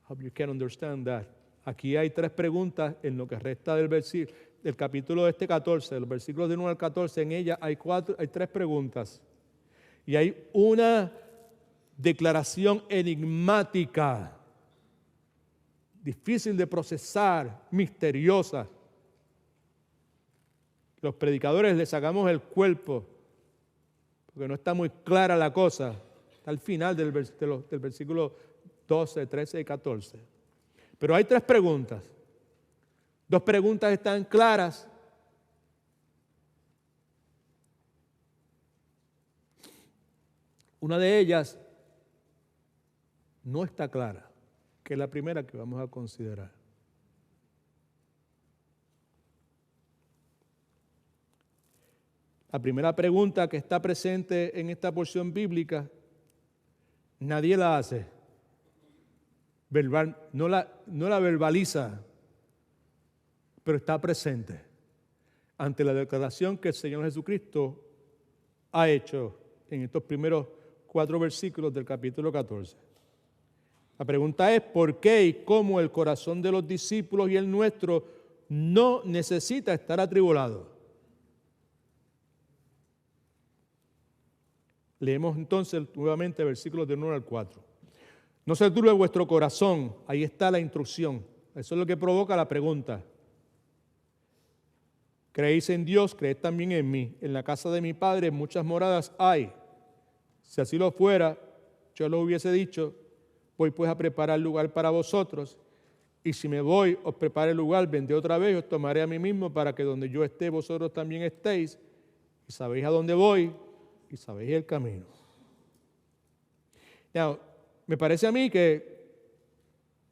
Hope you can understand that. Aquí hay 3 preguntas en lo que resta del capítulo 14, los versículos del 1 al 14. En ella hay 3 preguntas. Y hay una declaración enigmática, difícil de procesar, misteriosa. Los predicadores le sacamos el cuerpo porque no está muy clara la cosa. Está al final del versículo 12, 13 y 14. Pero hay 3 preguntas. 2 preguntas están claras. Una de ellas no está clara, que es la primera que vamos a considerar. La primera pregunta que está presente en esta porción bíblica, nadie la hace. No la verbaliza, pero está presente ante la declaración que el Señor Jesucristo ha hecho en estos primeros 4 versículos del capítulo 14. La pregunta es: ¿por qué y cómo el corazón de los discípulos y el nuestro no necesita estar atribulado? Leemos entonces nuevamente versículos del 1 al 4. No se turbe vuestro corazón, ahí está la instrucción. Eso es lo que provoca la pregunta. Creéis en Dios, creed también en mí. En la casa de mi Padre muchas moradas hay. Si así lo fuera, yo lo hubiese dicho: voy pues a preparar lugar para vosotros. Y si me voy, os preparo el lugar, vendré otra vez, os tomaré a mí mismo, para que donde yo esté, vosotros también estéis. Y sabéis a dónde voy, y sabéis el camino. Now, me parece a mí que,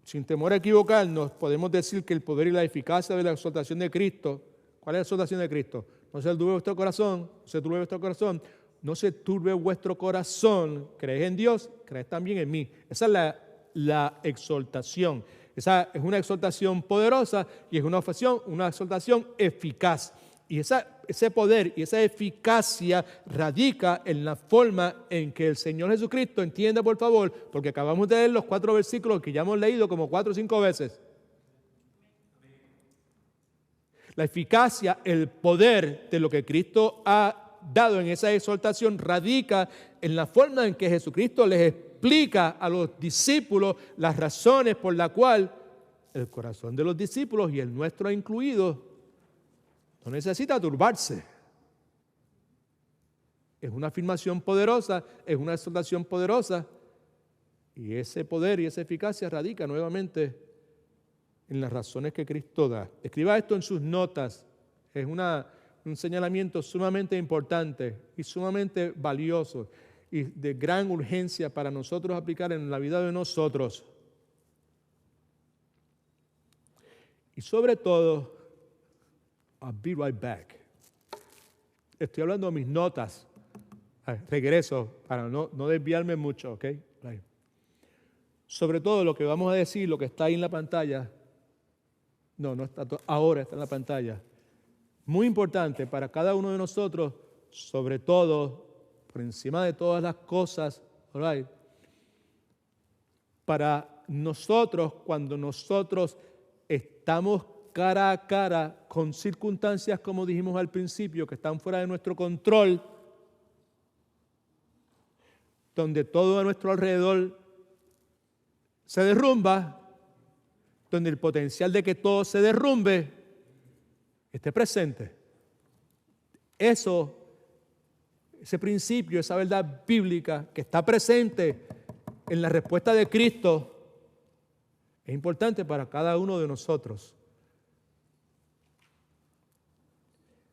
sin temor a equivocarnos, podemos decir que el poder y la eficacia de la exaltación de Cristo. ¿Cuál es la exaltación de Cristo? No se turbe vuestro corazón, no se turbe vuestro corazón. No se turbe vuestro corazón. Creed en Dios, creed también en mí. Esa es la exhortación. Esa es una exhortación poderosa y es una exhortación eficaz. Y ese poder y esa eficacia radica en la forma en que el Señor Jesucristo, entienda por favor, porque acabamos de leer los 4 versículos que ya hemos leído como 4 o 5 veces. La eficacia, el poder de lo que Cristo ha dado en esa exhortación radica en la forma en que Jesucristo les explica a los discípulos las razones por las cuales el corazón de los discípulos y el nuestro incluido no necesita turbarse. Es una afirmación poderosa, es una exhortación poderosa y ese poder y esa eficacia radica nuevamente en las razones que Cristo da. Escriba esto en sus notas. Es un señalamiento sumamente importante y sumamente valioso y de gran urgencia para nosotros aplicar en la vida de nosotros. Y sobre todo, I'll be right back. Estoy hablando de mis notas. Regreso para no desviarme mucho, ¿ok? Right. Sobre todo lo que vamos a decir, lo que está ahí en la pantalla. No está ahora está en la pantalla. Muy importante para cada uno de nosotros, sobre todo, por encima de todas las cosas, right? Para nosotros, cuando nosotros estamos cara a cara con circunstancias, como dijimos al principio, que están fuera de nuestro control, donde todo a nuestro alrededor se derrumba, donde el potencial de que todo se derrumbe esté presente. Ese principio, esa verdad bíblica que está presente en la respuesta de Cristo, es importante para cada uno de nosotros.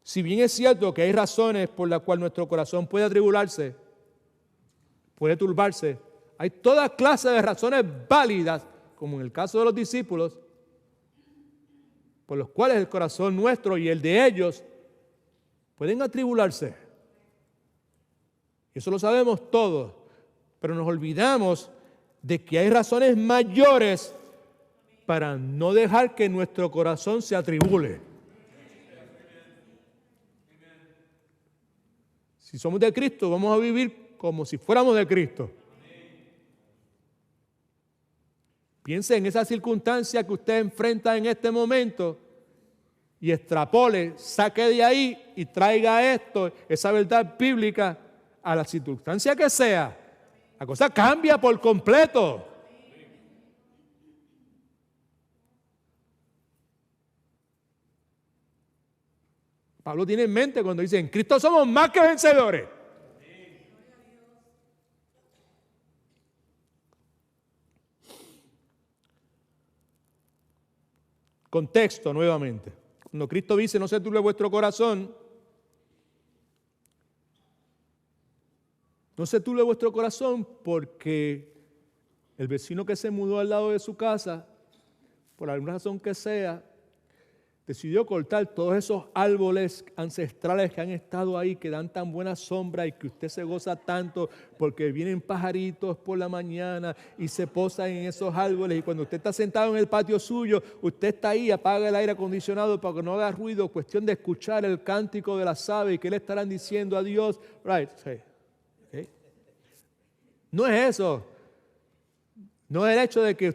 Si bien es cierto que hay razones por las cuales nuestro corazón puede atribularse, puede turbarse, hay toda clase de razones válidas, como en el caso de los discípulos, por los cuales el corazón nuestro y el de ellos pueden atribularse. Eso lo sabemos todos, pero nos olvidamos de que hay razones mayores para no dejar que nuestro corazón se atribule. Si somos de Cristo, vamos a vivir como si fuéramos de Cristo. Piense en esa circunstancia que usted enfrenta en este momento y extrapole, saque de ahí y traiga esa verdad bíblica a la circunstancia que sea. La cosa cambia por completo. Pablo tiene en mente cuando dice, en Cristo somos más que vencedores. Contexto nuevamente. Cuando Cristo dice, no se turbe vuestro corazón, no se turbe vuestro corazón porque el vecino que se mudó al lado de su casa, por alguna razón que sea, decidió cortar todos esos árboles ancestrales que han estado ahí, que dan tan buena sombra y que usted se goza tanto porque vienen pajaritos por la mañana y se posan en esos árboles. Y cuando usted está sentado en el patio suyo, usted está ahí, apaga el aire acondicionado para que no haga ruido, cuestión de escuchar el cántico de las aves y qué le estarán diciendo a Dios. Right. Okay. No es eso. No es el hecho de que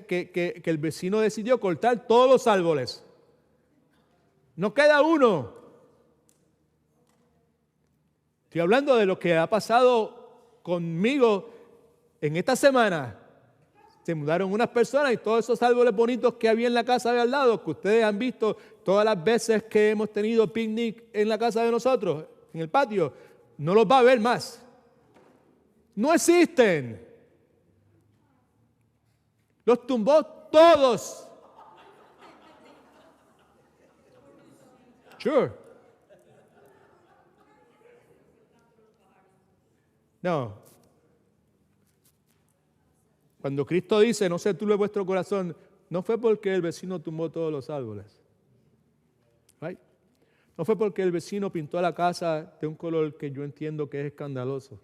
que el vecino decidió cortar todos los árboles. No queda uno. Estoy hablando de lo que ha pasado conmigo en esta semana. Se mudaron unas personas y todos esos árboles bonitos que había en la casa de al lado, que ustedes han visto todas las veces que hemos tenido picnic en la casa de nosotros, en el patio, no los va a ver más. No existen. Los tumbó todos. Sure. No. Cuando Cristo dice, no se turbe vuestro corazón, no fue porque el vecino tumbó todos los árboles. Right? No fue porque el vecino pintó la casa de un color que yo entiendo que es escandaloso.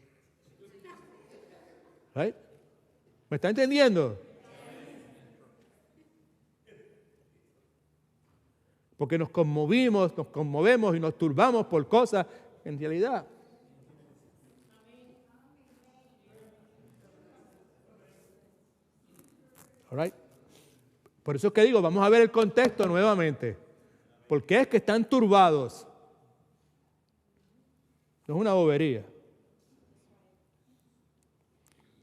Right? ¿Me está entendiendo? porque nos conmovemos y nos turbamos por cosas en realidad. All right. Por eso es que digo, vamos a ver el contexto nuevamente. ¿Por qué es que están turbados? No es una bobería.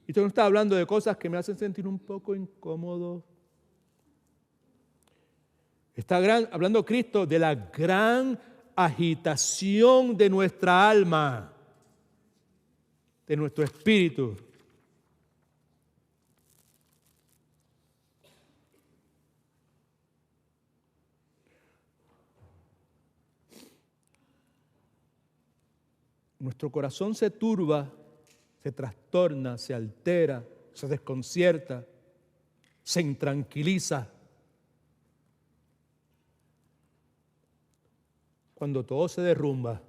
Y esto no está hablando de cosas que me hacen sentir un poco incómodo. Está hablando Cristo de la gran agitación de nuestra alma, de nuestro espíritu. Nuestro corazón se turba, se trastorna, se altera, se desconcierta, se intranquiliza. Cuando todo se derrumba.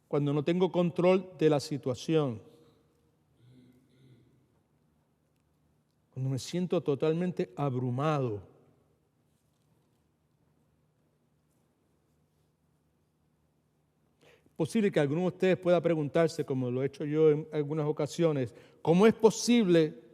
Cuando no tengo control de la situación. Cuando me siento totalmente abrumado. Es posible que alguno de ustedes pueda preguntarse, como lo he hecho yo en algunas ocasiones, ¿cómo es posible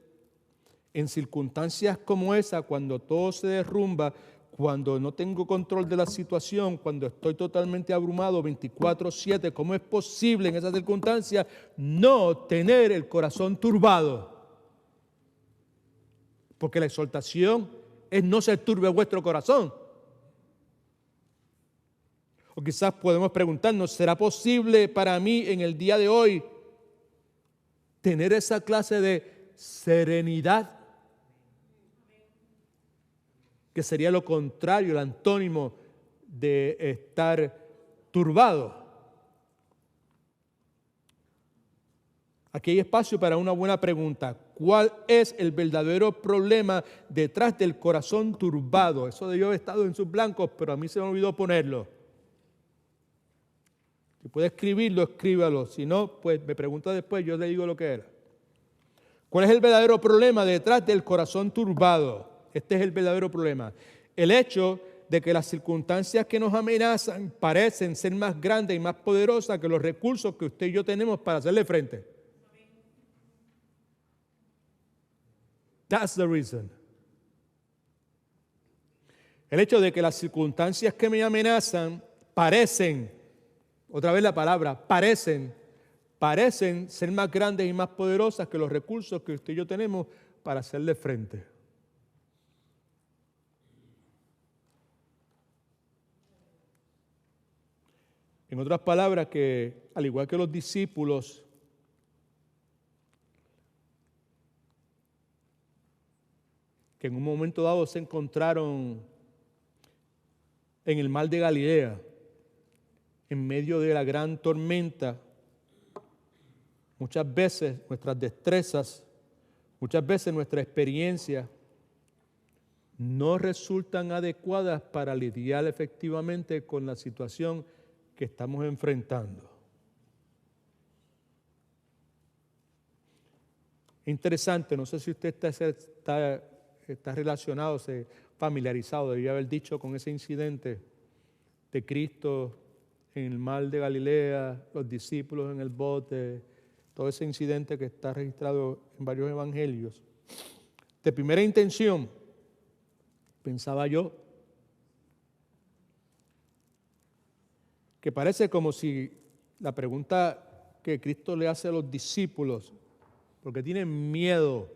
en circunstancias como esa, cuando todo se derrumba, cuando no tengo control de la situación, cuando estoy totalmente abrumado 24/7, cómo es posible en esas circunstancias no tener el corazón turbado? Porque la exhortación es no se turbe vuestro corazón. O quizás podemos preguntarnos, ¿será posible para mí en el día de hoy tener esa clase de serenidad? Que sería lo contrario, el antónimo de estar turbado. Aquí hay espacio para una buena pregunta. ¿Cuál es el verdadero problema detrás del corazón turbado? Eso debió haber estado en sus blancos, pero a mí se me olvidó ponerlo. Si puede escribirlo, escríbalo. Si no, pues me pregunta después, yo le digo lo que era. ¿Cuál es el verdadero problema detrás del corazón turbado? Este es el verdadero problema. El hecho de que las circunstancias que nos amenazan parecen ser más grandes y más poderosas que los recursos que usted y yo tenemos para hacerle frente. That's the reason. El hecho de que las circunstancias que me amenazan parecen, otra vez la palabra, parecen ser más grandes y más poderosas que los recursos que usted y yo tenemos para hacerle frente. En otras palabras, que al igual que los discípulos, que en un momento dado se encontraron en el mar de Galilea, en medio de la gran tormenta, muchas veces nuestras destrezas, muchas veces nuestra experiencia no resultan adecuadas para lidiar efectivamente con la situación que estamos enfrentando. Interesante, no sé si usted está relacionado, familiarizado, debía haber dicho con ese incidente de Cristo en el mar de Galilea, los discípulos en el bote, todo ese incidente que está registrado en varios evangelios. De primera intención, pensaba yo, que parece como si la pregunta que Cristo le hace a los discípulos, porque tienen miedo,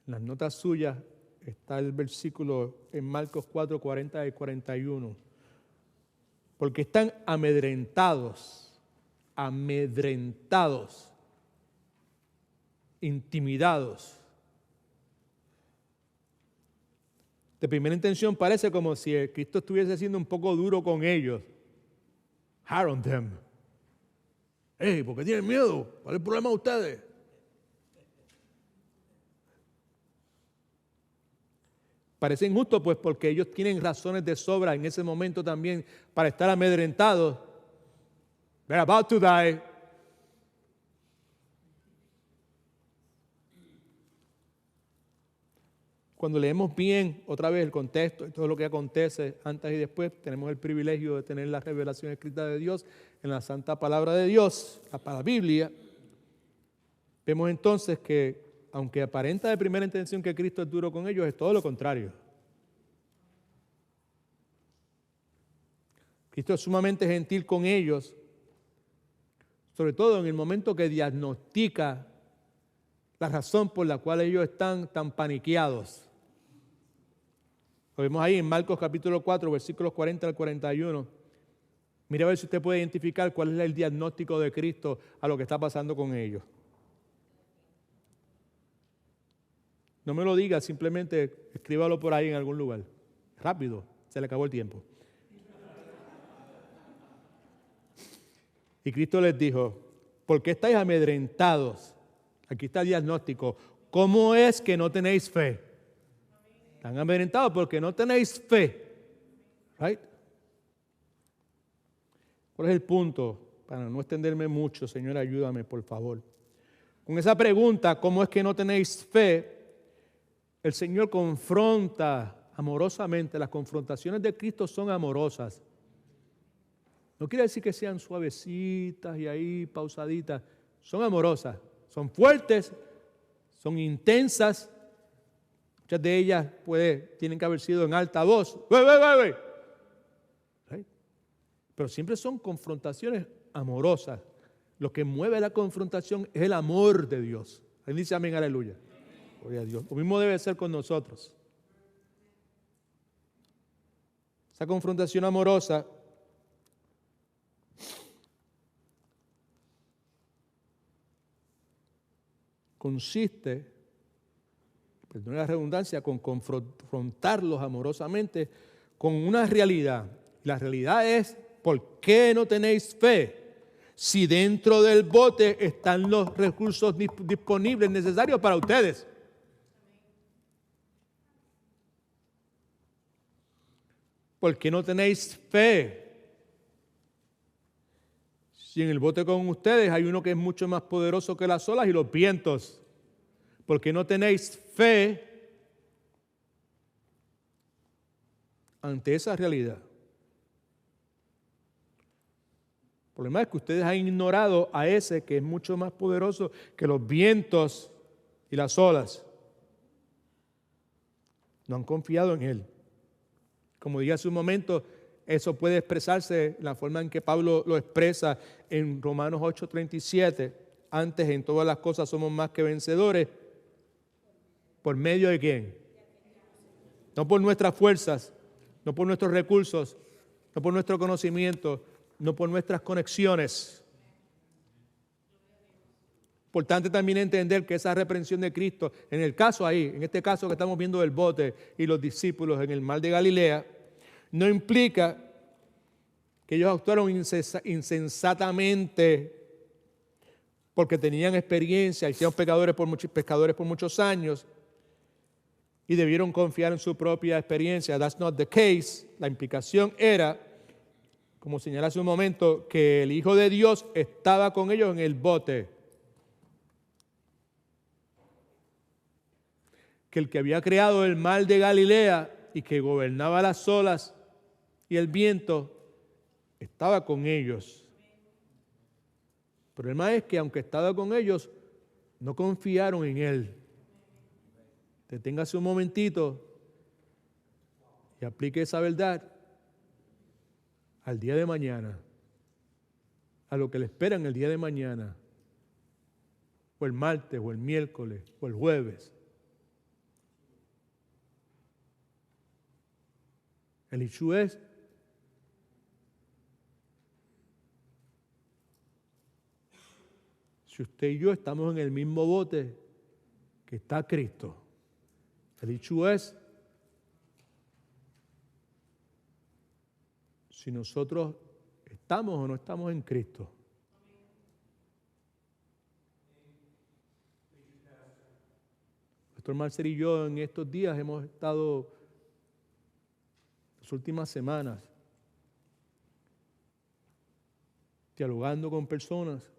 en las notas suyas está el versículo en Marcos 4, 40 y 41, porque están amedrentados, intimidados. De primera intención parece como si Cristo estuviese siendo un poco duro con ellos. Hard on them. Hey, ¿por qué tienen miedo? ¿Cuál es el problema de ustedes? Parece injusto, pues, porque ellos tienen razones de sobra en ese momento también para estar amedrentados. They're about to die. cuando leemos bien otra vez el contexto y todo lo que acontece antes y después, tenemos el privilegio de tener la revelación escrita de Dios en la santa palabra de Dios, la Biblia. Vemos entonces que, aunque aparenta de primera intención que Cristo es duro con ellos, es todo lo contrario. Cristo es sumamente gentil con ellos, sobre todo en el momento que diagnostica la razón por la cual ellos están tan paniqueados. Lo vemos ahí en Marcos capítulo 4, versículos 40 al 41. Mira a ver si usted puede identificar cuál es el diagnóstico de Cristo a lo que está pasando con ellos. No me lo diga, simplemente escríbalo por ahí en algún lugar. Rápido, se le acabó el tiempo. Y Cristo les dijo, ¿por qué estáis amedrentados? Aquí está el diagnóstico. ¿Cómo es que no tenéis fe? Están amedrentados porque no tenéis fe. Right? ¿Cuál es el punto? Para no extenderme mucho, Señor, ayúdame, por favor. Con esa pregunta, ¿cómo es que no tenéis fe? El Señor confronta amorosamente. Las confrontaciones de Cristo son amorosas. No quiere decir que sean suavecitas y ahí pausaditas. Son amorosas, son fuertes, son intensas. Muchas de ellas tienen que haber sido en alta voz. ¡Wey! ¿Right? Pero siempre son confrontaciones amorosas. Lo que mueve la confrontación es el amor de Dios. Él dice amén, aleluya. Gloria a Dios. Lo mismo debe ser con nosotros. Esa confrontación amorosa consiste, perdón la redundancia, con confrontarlos amorosamente con una realidad. La realidad es, ¿por qué no tenéis fe? Si dentro del bote están los recursos disponibles necesarios para ustedes. ¿Por qué no tenéis fe? Si en el bote con ustedes hay uno que es mucho más poderoso que las olas y los vientos. ¿Por qué no tenéis fe ante esa realidad? El problema es que ustedes han ignorado a ese que es mucho más poderoso que los vientos y las olas. No han confiado en Él. Como dije hace un momento, eso puede expresarse en la forma en que Pablo lo expresa en Romanos 8:37. Antes en todas las cosas somos más que vencedores. ¿Por medio de quién? No por nuestras fuerzas, no por nuestros recursos, no por nuestro conocimiento, no por nuestras conexiones. Importante también entender que esa reprensión de Cristo, en este caso que estamos viendo del bote y los discípulos en el mar de Galilea, no implica que ellos actuaron insensatamente porque tenían experiencia, hicieron pescadores por muchos años y debieron confiar en su propia experiencia. That's not the case. La implicación era, como señalé hace un momento, que el Hijo de Dios estaba con ellos en el bote. Que el que había creado el mar de Galilea y que gobernaba las olas y el viento estaba con ellos. El problema es que aunque estaba con ellos, no confiaron en Él. Deténgase un momentito y aplique esa verdad al día de mañana, a lo que le esperan el día de mañana, o el martes, o el miércoles, o el jueves. El issue es si usted y yo estamos en el mismo bote que está Cristo. El issue es si nosotros estamos o no estamos en Cristo. Pastor Marcel y yo en estos días hemos estado, las últimas semanas, dialogando con personas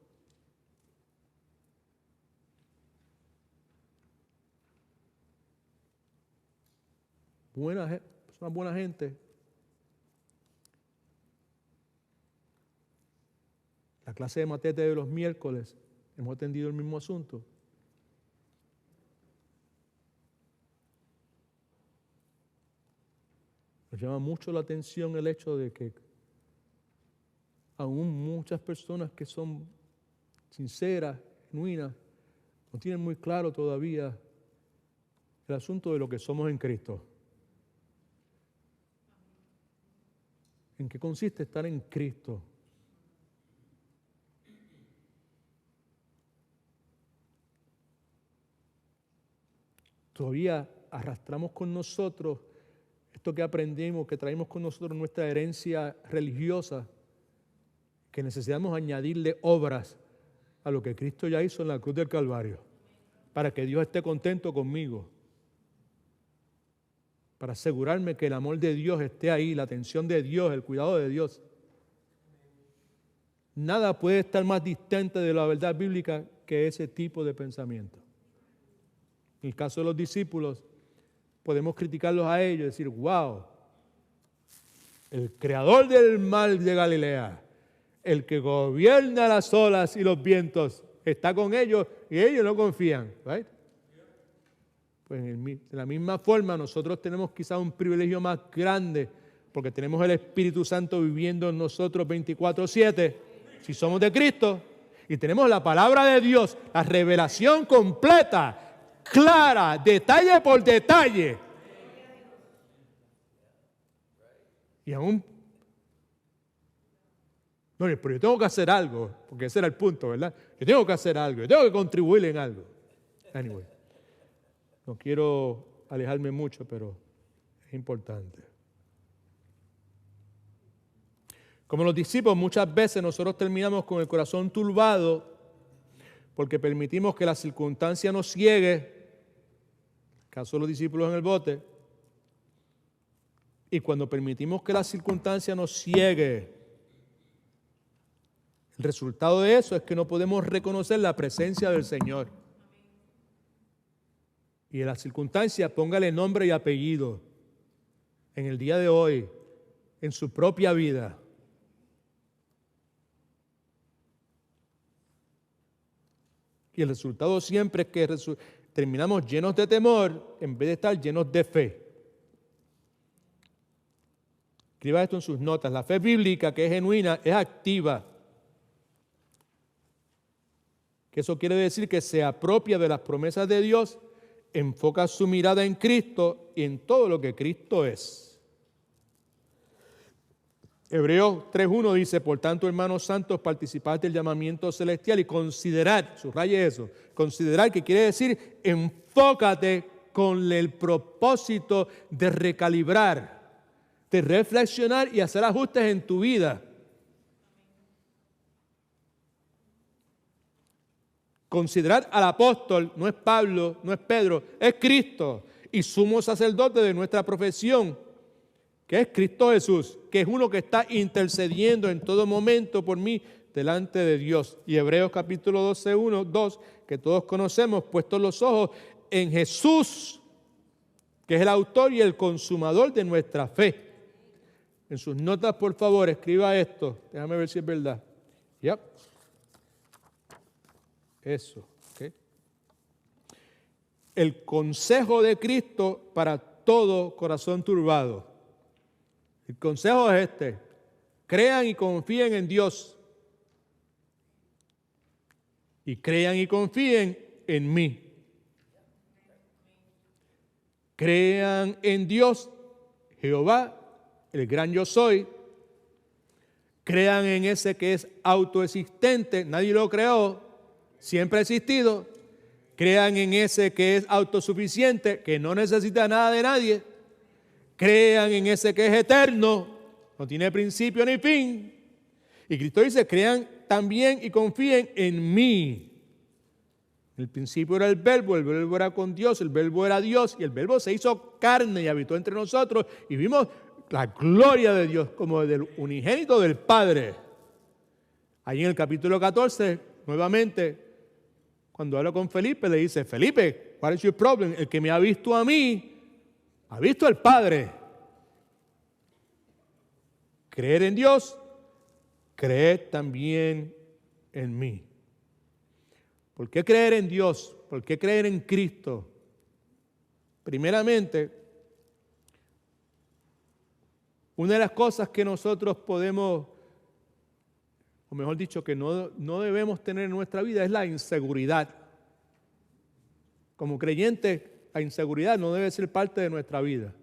personas buena gente. La clase de matete de los miércoles, hemos atendido el mismo asunto. Nos llama mucho la atención el hecho de que aún muchas personas que son sinceras, genuinas, no tienen muy claro todavía el asunto de lo que somos en Cristo. ¿En qué consiste estar en Cristo? Todavía arrastramos con nosotros esto que aprendimos, que traemos con nosotros nuestra herencia religiosa, que necesitamos añadirle obras a lo que Cristo ya hizo en la cruz del Calvario, para que Dios esté contento conmigo, para asegurarme que el amor de Dios esté ahí, la atención de Dios, el cuidado de Dios. Nada puede estar más distante de la verdad bíblica que ese tipo de pensamiento. En el caso de los discípulos, podemos criticarlos a ellos y decir, wow, el creador del mar de Galilea, el que gobierna las olas y los vientos, está con ellos y ellos no confían. ¿Right? Pues de la misma forma nosotros tenemos quizás un privilegio más grande porque tenemos el Espíritu Santo viviendo en nosotros 24/7, si somos de Cristo, y tenemos la palabra de Dios, la revelación completa, clara, detalle por detalle. Y aún, no, pero yo tengo que hacer algo, porque ese era el punto, ¿verdad? Yo tengo que hacer algo, yo tengo que contribuir en algo. Anyway, no quiero alejarme mucho, pero es importante. Como los discípulos, muchas veces nosotros terminamos con el corazón turbado porque permitimos que la circunstancia nos ciegue, caso de los discípulos en el bote, y cuando permitimos que la circunstancia nos ciegue, el resultado de eso es que no podemos reconocer la presencia del Señor. Y en la circunstancia, póngale nombre y apellido en el día de hoy, en su propia vida. Y el resultado siempre es que terminamos llenos de temor en vez de estar llenos de fe. Escriba esto en sus notas. La fe bíblica, que es genuina, es activa. Que eso quiere decir que se apropia de las promesas de Dios, enfoca su mirada en Cristo y en todo lo que Cristo es. Hebreos 3:1 dice, por tanto, hermanos santos, participad del llamamiento celestial y considerad, subraye eso, considerad, que quiere decir enfócate con el propósito de recalibrar, de reflexionar y hacer ajustes en tu vida. Considerad al apóstol, no es Pablo, no es Pedro, es Cristo y sumo sacerdote de nuestra profesión, que es Cristo Jesús, que es uno que está intercediendo en todo momento por mí delante de Dios. Y Hebreos capítulo 12, 1, 2, que todos conocemos, puestos los ojos en Jesús, que es el autor y el consumador de nuestra fe. En sus notas, por favor, escriba esto. Déjame ver si es verdad. Yep. Eso. Okay. El consejo de Cristo para todo corazón turbado. El consejo es este: crean y confíen en Dios. Y crean y confíen en mí. Crean en Dios, Jehová, el gran yo soy. Crean en ese que es autoexistente, nadie lo creó, siempre ha existido. Crean en ese que es autosuficiente, que no necesita nada de nadie. Crean en ese que es eterno, no tiene principio ni fin. Y Cristo dice, crean también y confíen en mí. El principio era el verbo era con Dios, el verbo era Dios, y el verbo se hizo carne y habitó entre nosotros, y vimos la gloria de Dios como del unigénito del Padre. Ahí en el capítulo 14, nuevamente, cuando habla con Felipe, le dice, Felipe, what is your problem? El que me ha visto a mí, ha visto al Padre. Creer en Dios, creer también en mí. ¿Por qué creer en Dios? ¿Por qué creer en Cristo? Primeramente, una de las cosas que nosotros podemos, o mejor dicho, que no debemos tener en nuestra vida es la inseguridad. Como creyentes, la inseguridad no debe ser parte de nuestra vida.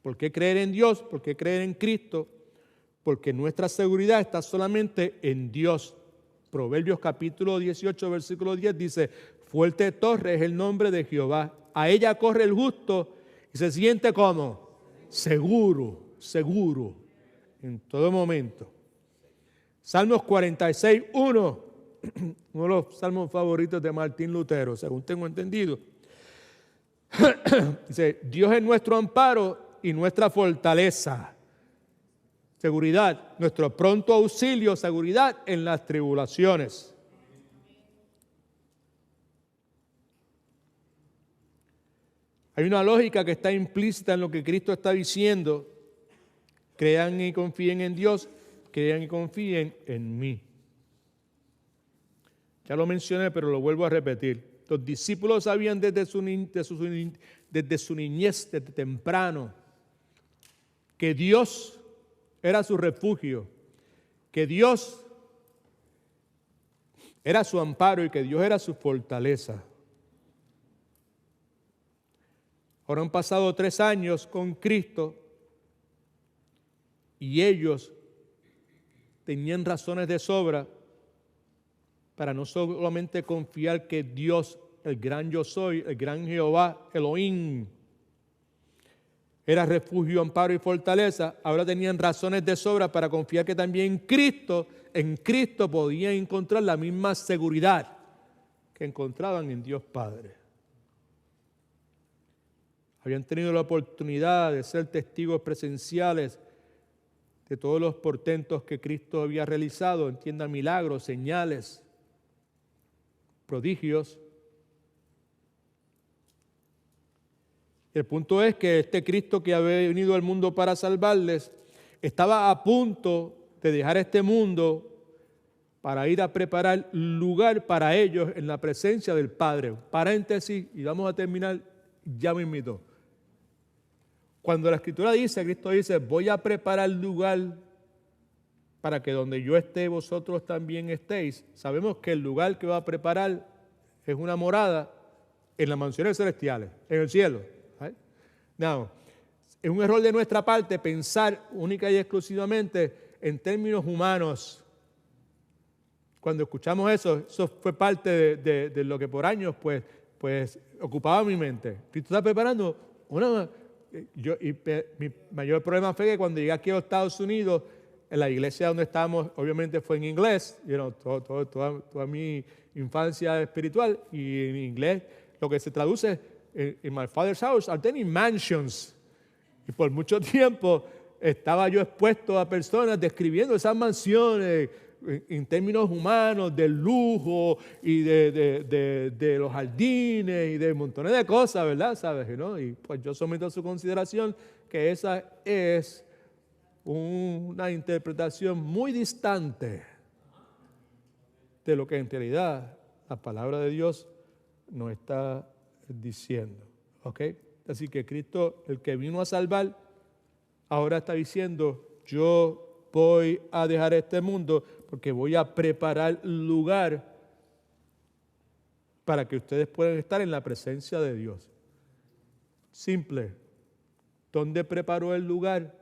¿Por qué creer en Dios? ¿Por qué creer en Cristo? Porque nuestra seguridad está solamente en Dios. Proverbios capítulo 18, versículo 10 dice, fuerte torre es el nombre de Jehová. A ella corre el justo y se siente como seguro, seguro en todo momento. Salmos 46, 1, uno de los salmos favoritos de Martín Lutero, según tengo entendido. Dice, Dios es nuestro amparo y nuestra fortaleza. Seguridad, nuestro pronto auxilio, seguridad en las tribulaciones. Hay una lógica que está implícita en lo que Cristo está diciendo. Crean y confíen en Dios, crean y confíen en mí. Ya lo mencioné, pero lo vuelvo a repetir. Los discípulos sabían desde su niñez, desde temprano, que Dios era su refugio, que Dios era su amparo y que Dios era su fortaleza. Ahora han pasado 3 años con Cristo y ellos tenían razones de sobra para no solamente confiar que Dios, el gran yo soy, el gran Jehová, Elohim, era refugio, amparo y fortaleza. Ahora tenían razones de sobra para confiar que también en Cristo podían encontrar la misma seguridad que encontraban en Dios Padre. Habían tenido la oportunidad de ser testigos presenciales de todos los portentos que Cristo había realizado, entienda, milagros, señales, prodigios. El punto es que este Cristo que había venido al mundo para salvarles, estaba a punto de dejar este mundo para ir a preparar lugar para ellos en la presencia del Padre. Paréntesis, y vamos a terminar ya mismito. Cuando la Escritura dice, Cristo dice, voy a preparar lugar para que donde yo esté, vosotros también estéis. Sabemos que el lugar que va a preparar es una morada en las mansiones celestiales, en el cielo. No, es un error de nuestra parte pensar única y exclusivamente en términos humanos. Cuando escuchamos eso fue parte de lo que por años pues ocupaba mi mente. Cristo está preparando mi mayor problema fue que cuando llegué aquí a los Estados Unidos, en la iglesia donde estábamos, obviamente fue en inglés, toda mi infancia espiritual, y en inglés lo que se traduce in my father's house are many mansions. Y por mucho tiempo estaba yo expuesto a personas describiendo esas mansiones en términos humanos, del lujo y de los jardines y de montones de cosas, ¿verdad? ¿Sabes? ¿No? Y pues yo someto a su consideración que esa es una interpretación muy distante de lo que en realidad la palabra de Dios nos está diciendo. ¿Ok? Así que Cristo, el que vino a salvar, ahora está diciendo, yo voy a dejar este mundo porque voy a preparar lugar para que ustedes puedan estar en la presencia de Dios. Simple. ¿Dónde preparó el lugar?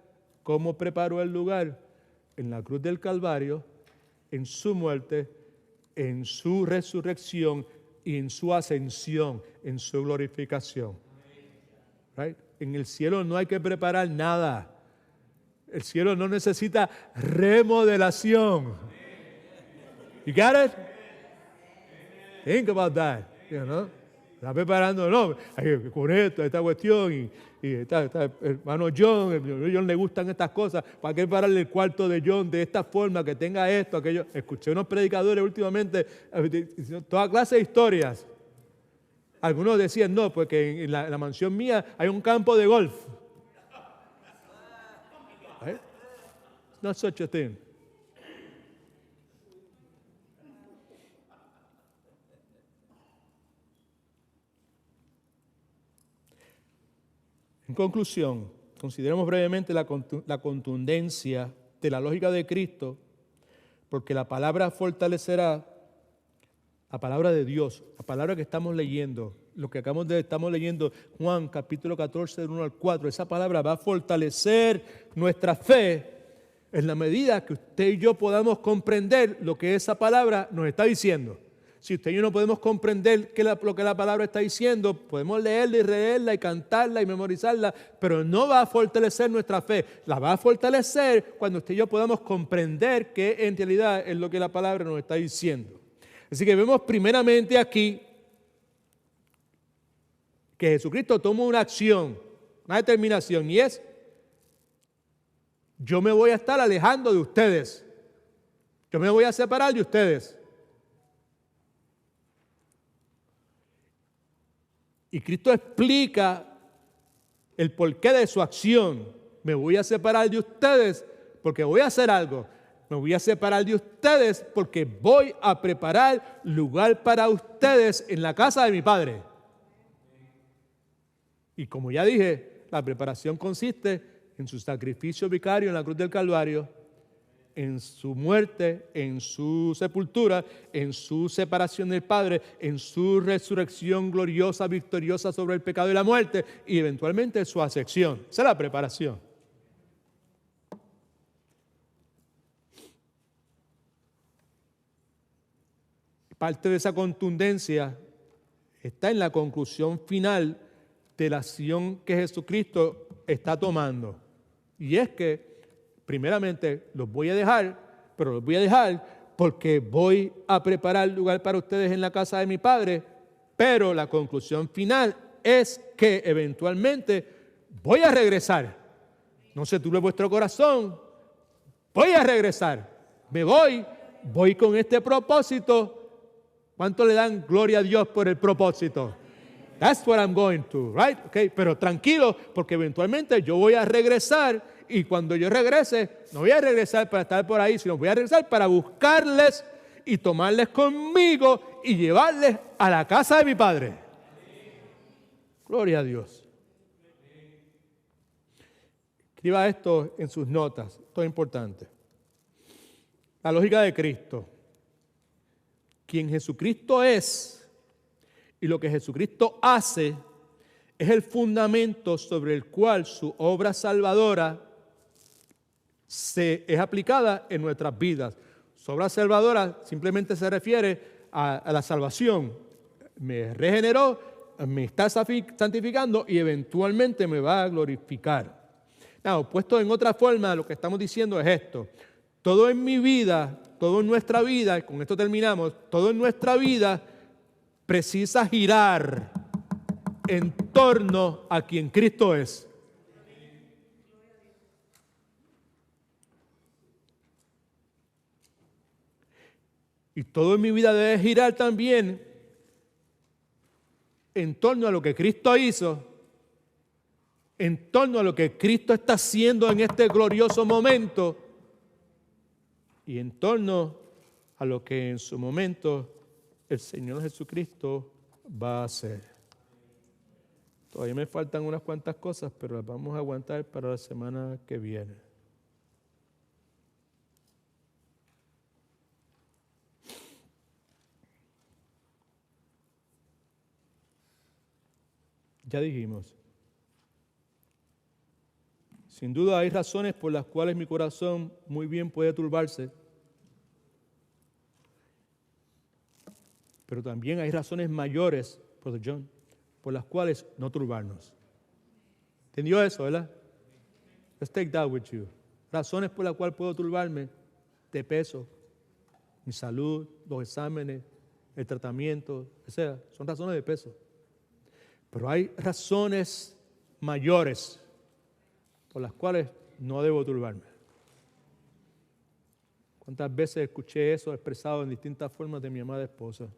¿Cómo preparó el lugar? En la cruz del Calvario, en su muerte, en su resurrección y en su ascensión, en su glorificación. Right? En el cielo no hay que preparar nada. El cielo no necesita remodelación. You got it? Think about that. You know? Está preparando, no, con esto, esta cuestión, y está hermano John, a John le gustan estas cosas, ¿para qué prepararle el cuarto de John de esta forma, que tenga esto, aquello? Escuché unos predicadores últimamente, toda clase de historias. Algunos decían, no, porque en la mansión mía hay un campo de golf. Right? It's not such a thing. En conclusión, consideremos brevemente la contundencia de la lógica de Cristo, porque la palabra fortalecerá, la palabra de Dios, la palabra que estamos leyendo, lo que estamos leyendo, Juan capítulo 14, del 1 al 4, esa palabra va a fortalecer nuestra fe en la medida que usted y yo podamos comprender lo que esa palabra nos está diciendo. Si usted y yo no podemos comprender lo que la palabra está diciendo, podemos leerla y leerla y cantarla y memorizarla, pero no va a fortalecer nuestra fe. La va a fortalecer cuando usted y yo podamos comprender qué en realidad es lo que la palabra nos está diciendo. Así que vemos primeramente aquí que Jesucristo toma una acción, una determinación, y es: yo me voy a estar alejando de ustedes. Yo me voy a separar de ustedes. Y Cristo explica el porqué de su acción. Me voy a separar de ustedes porque voy a hacer algo. Me voy a separar de ustedes porque voy a preparar lugar para ustedes en la casa de mi Padre. Y como ya dije, la preparación consiste en su sacrificio vicario en la cruz del Calvario, en su muerte, en su sepultura, en su separación del Padre, en su resurrección gloriosa, victoriosa sobre el pecado y la muerte, y eventualmente su ascensión. Esa es la preparación. Parte de esa contundencia está en la conclusión final de la acción que Jesucristo está tomando. Y es que, primeramente, los voy a dejar, pero los voy a dejar porque voy a preparar lugar para ustedes en la casa de mi Padre, pero la conclusión final es que eventualmente voy a regresar. No se turbe vuestro corazón, voy a regresar. Me voy con este propósito. ¿Cuánto le dan gloria a Dios por el propósito? That's what I'm going to, right? Okay, pero tranquilo, porque eventualmente yo voy a regresar, y cuando yo regrese, no voy a regresar para estar por ahí, sino voy a regresar para buscarles y tomarles conmigo y llevarles a la casa de mi Padre. Gloria a Dios. Escriba esto en sus notas, esto es importante. La lógica de Cristo. Quien Jesucristo es y lo que Jesucristo hace es el fundamento sobre el cual su obra salvadora es aplicada en nuestras vidas. Su obra salvadora simplemente se refiere a la salvación. Me regeneró, me está santificando y eventualmente me va a glorificar. Puesto en otra forma, lo que estamos diciendo es esto. Todo en mi vida, todo en nuestra vida, y con esto terminamos, todo en nuestra vida precisa girar en torno a quien Cristo es. Y todo en mi vida debe girar también en torno a lo que Cristo hizo, en torno a lo que Cristo está haciendo en este glorioso momento y en torno a lo que en su momento el Señor Jesucristo va a hacer. Todavía me faltan unas cuantas cosas, pero las vamos a aguantar para la semana que viene. Ya dijimos, sin duda hay razones por las cuales mi corazón muy bien puede turbarse, pero también hay razones mayores, Brother John, por las cuales no turbarnos. ¿Entendió eso, verdad? Let's take that with you. Razones por las cuales puedo turbarme: de peso, mi salud, los exámenes, el tratamiento, o sea, son razones de peso. Pero hay razones mayores por las cuales no debo turbarme. ¿Cuántas veces escuché eso expresado en distintas formas de mi amada esposa?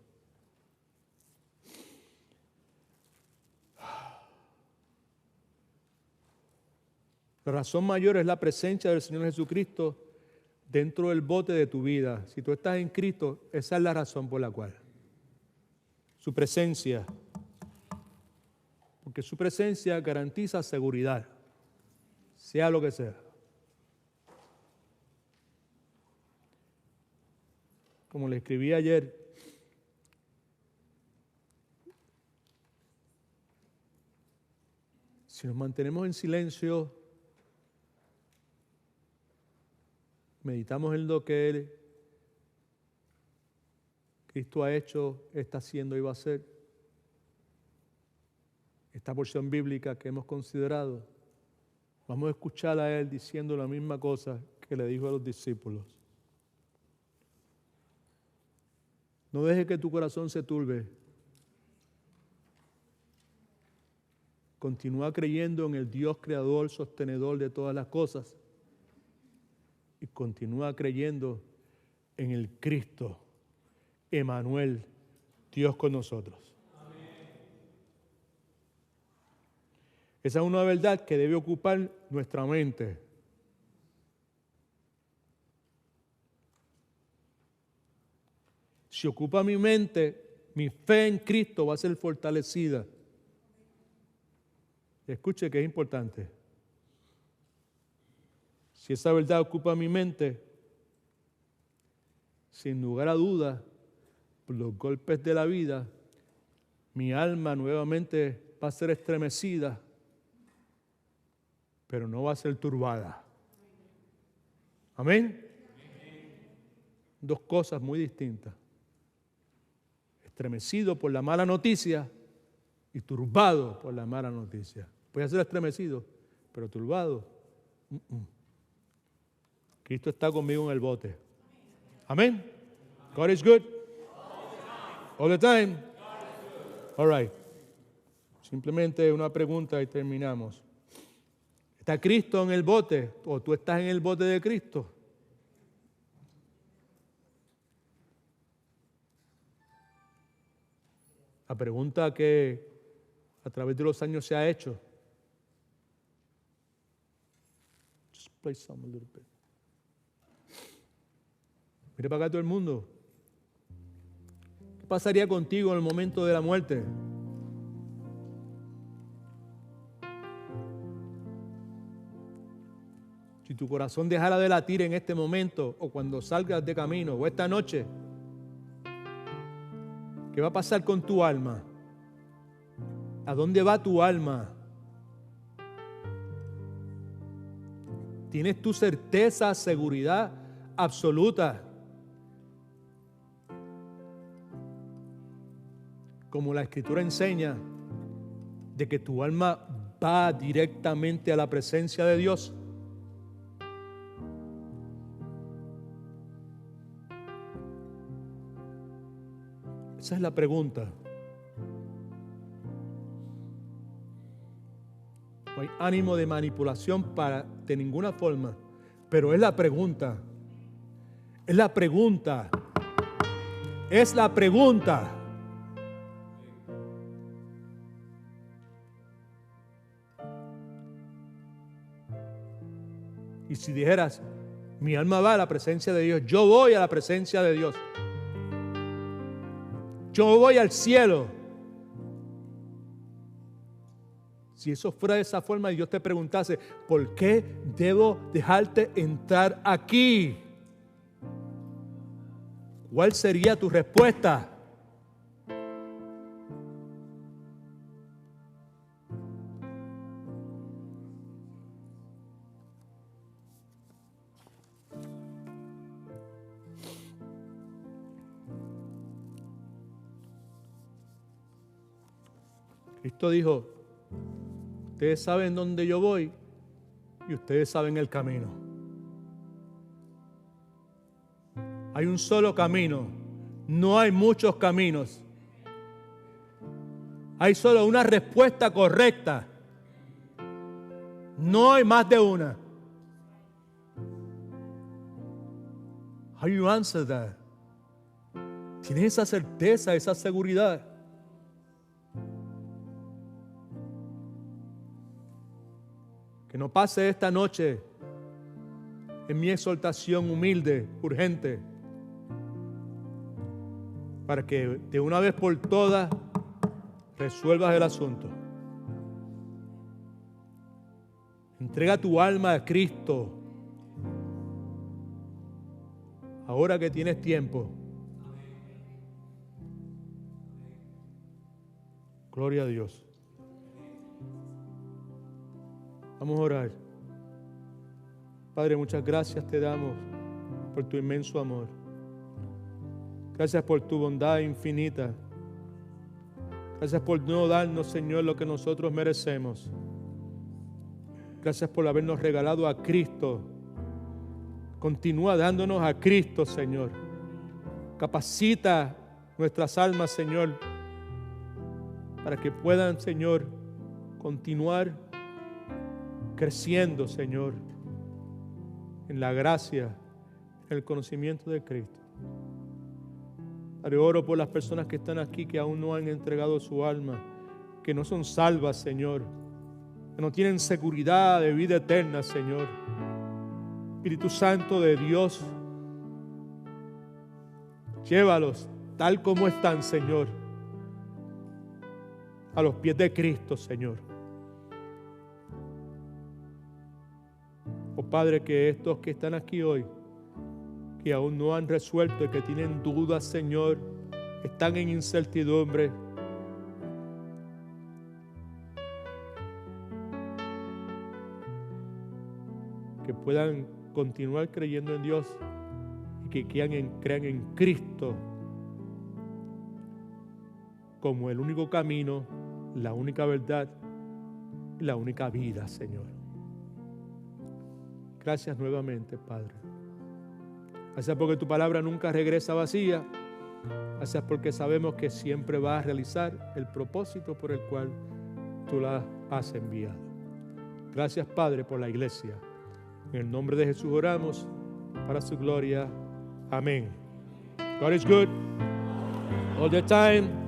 La razón mayor es la presencia del Señor Jesucristo dentro del bote de tu vida. Si tú estás en Cristo, esa es la razón por la cual. Su presencia. Porque su presencia garantiza seguridad, sea lo que sea. Como le escribí ayer, si nos mantenemos en silencio, meditamos en lo que Cristo ha hecho, está haciendo y va a hacer, esta porción bíblica que hemos considerado, vamos a escuchar a Él diciendo la misma cosa que le dijo a los discípulos. No dejes que tu corazón se turbe. Continúa creyendo en el Dios creador, sostenedor de todas las cosas. Y continúa creyendo en el Cristo, Emmanuel, Dios con nosotros. Amén. Esa es una verdad que debe ocupar nuestra mente. Si ocupa mi mente, mi fe en Cristo va a ser fortalecida. Escuche que es importante. Si esa verdad ocupa mi mente, sin lugar a dudas, por los golpes de la vida, mi alma nuevamente va a ser estremecida, pero no va a ser turbada. ¿Amén? Dos cosas muy distintas. Estremecido por la mala noticia y turbado por la mala noticia. Voy a ser estremecido, pero turbado. Cristo está conmigo en el bote. Amén. God is good. All the time. All right. Simplemente una pregunta y terminamos. ¿Está Cristo en el bote o tú estás en el bote de Cristo? La pregunta que a través de los años se ha hecho. Just play some a little bit. Mire para acá todo el mundo. ¿Qué pasaría contigo en el momento de la muerte? Si tu corazón dejara de latir en este momento o cuando salgas de camino o esta noche, ¿qué va a pasar con tu alma? ¿A dónde va tu alma? ¿Tienes tu certeza, seguridad absoluta? Como la Escritura enseña, de que tu alma va directamente a la presencia de Dios. Esa es la pregunta. No hay ánimo de manipulación de ninguna forma, pero es la pregunta. Es la pregunta. Es la pregunta. Y si dijeras, mi alma va a la presencia de Dios, yo voy a la presencia de Dios. Yo voy al cielo. Si eso fuera de esa forma y Dios te preguntase, ¿por qué debo dejarte entrar aquí? ¿Cuál sería tu respuesta? Cristo dijo, ustedes saben dónde yo voy y ustedes saben el camino. Hay un solo camino, no hay muchos caminos. Hay solo una respuesta correcta. No hay más de una. How you answer that? ¿Tienes esa certeza, esa seguridad? Que Que no pase esta noche en mi exhortación humilde, urgente, para que de una vez por todas resuelvas el asunto. Entrega tu alma a Cristo ahora que tienes tiempo. Gloria a Dios. Vamos a orar. Padre, muchas gracias te damos por tu inmenso amor. Gracias por tu bondad infinita. Gracias por no darnos, Señor, lo que nosotros merecemos. Gracias por habernos regalado a Cristo. Continúa dándonos a Cristo, Señor. Capacita nuestras almas, Señor, para que puedan, Señor, continuar creciendo, Señor, en la gracia, en el conocimiento de Cristo. Padre, oro por las personas que están aquí, que aún no han entregado su alma, que no son salvas, Señor, que no tienen seguridad de vida eterna, Señor. Espíritu Santo de Dios, llévalos tal como están, Señor, a los pies de Cristo, Señor. Oh Padre, que estos que están aquí hoy, que aún no han resuelto y que tienen dudas, Señor, están en incertidumbre, que puedan continuar creyendo en Dios y que crean en Cristo como el único camino, la única verdad y la única vida, Señor. Gracias nuevamente, Padre. Gracias porque tu palabra nunca regresa vacía. Gracias porque sabemos que siempre vas a realizar el propósito por el cual tú la has enviado. Gracias, Padre, por la iglesia. En el nombre de Jesús oramos para su gloria. Amén. God is good all the time.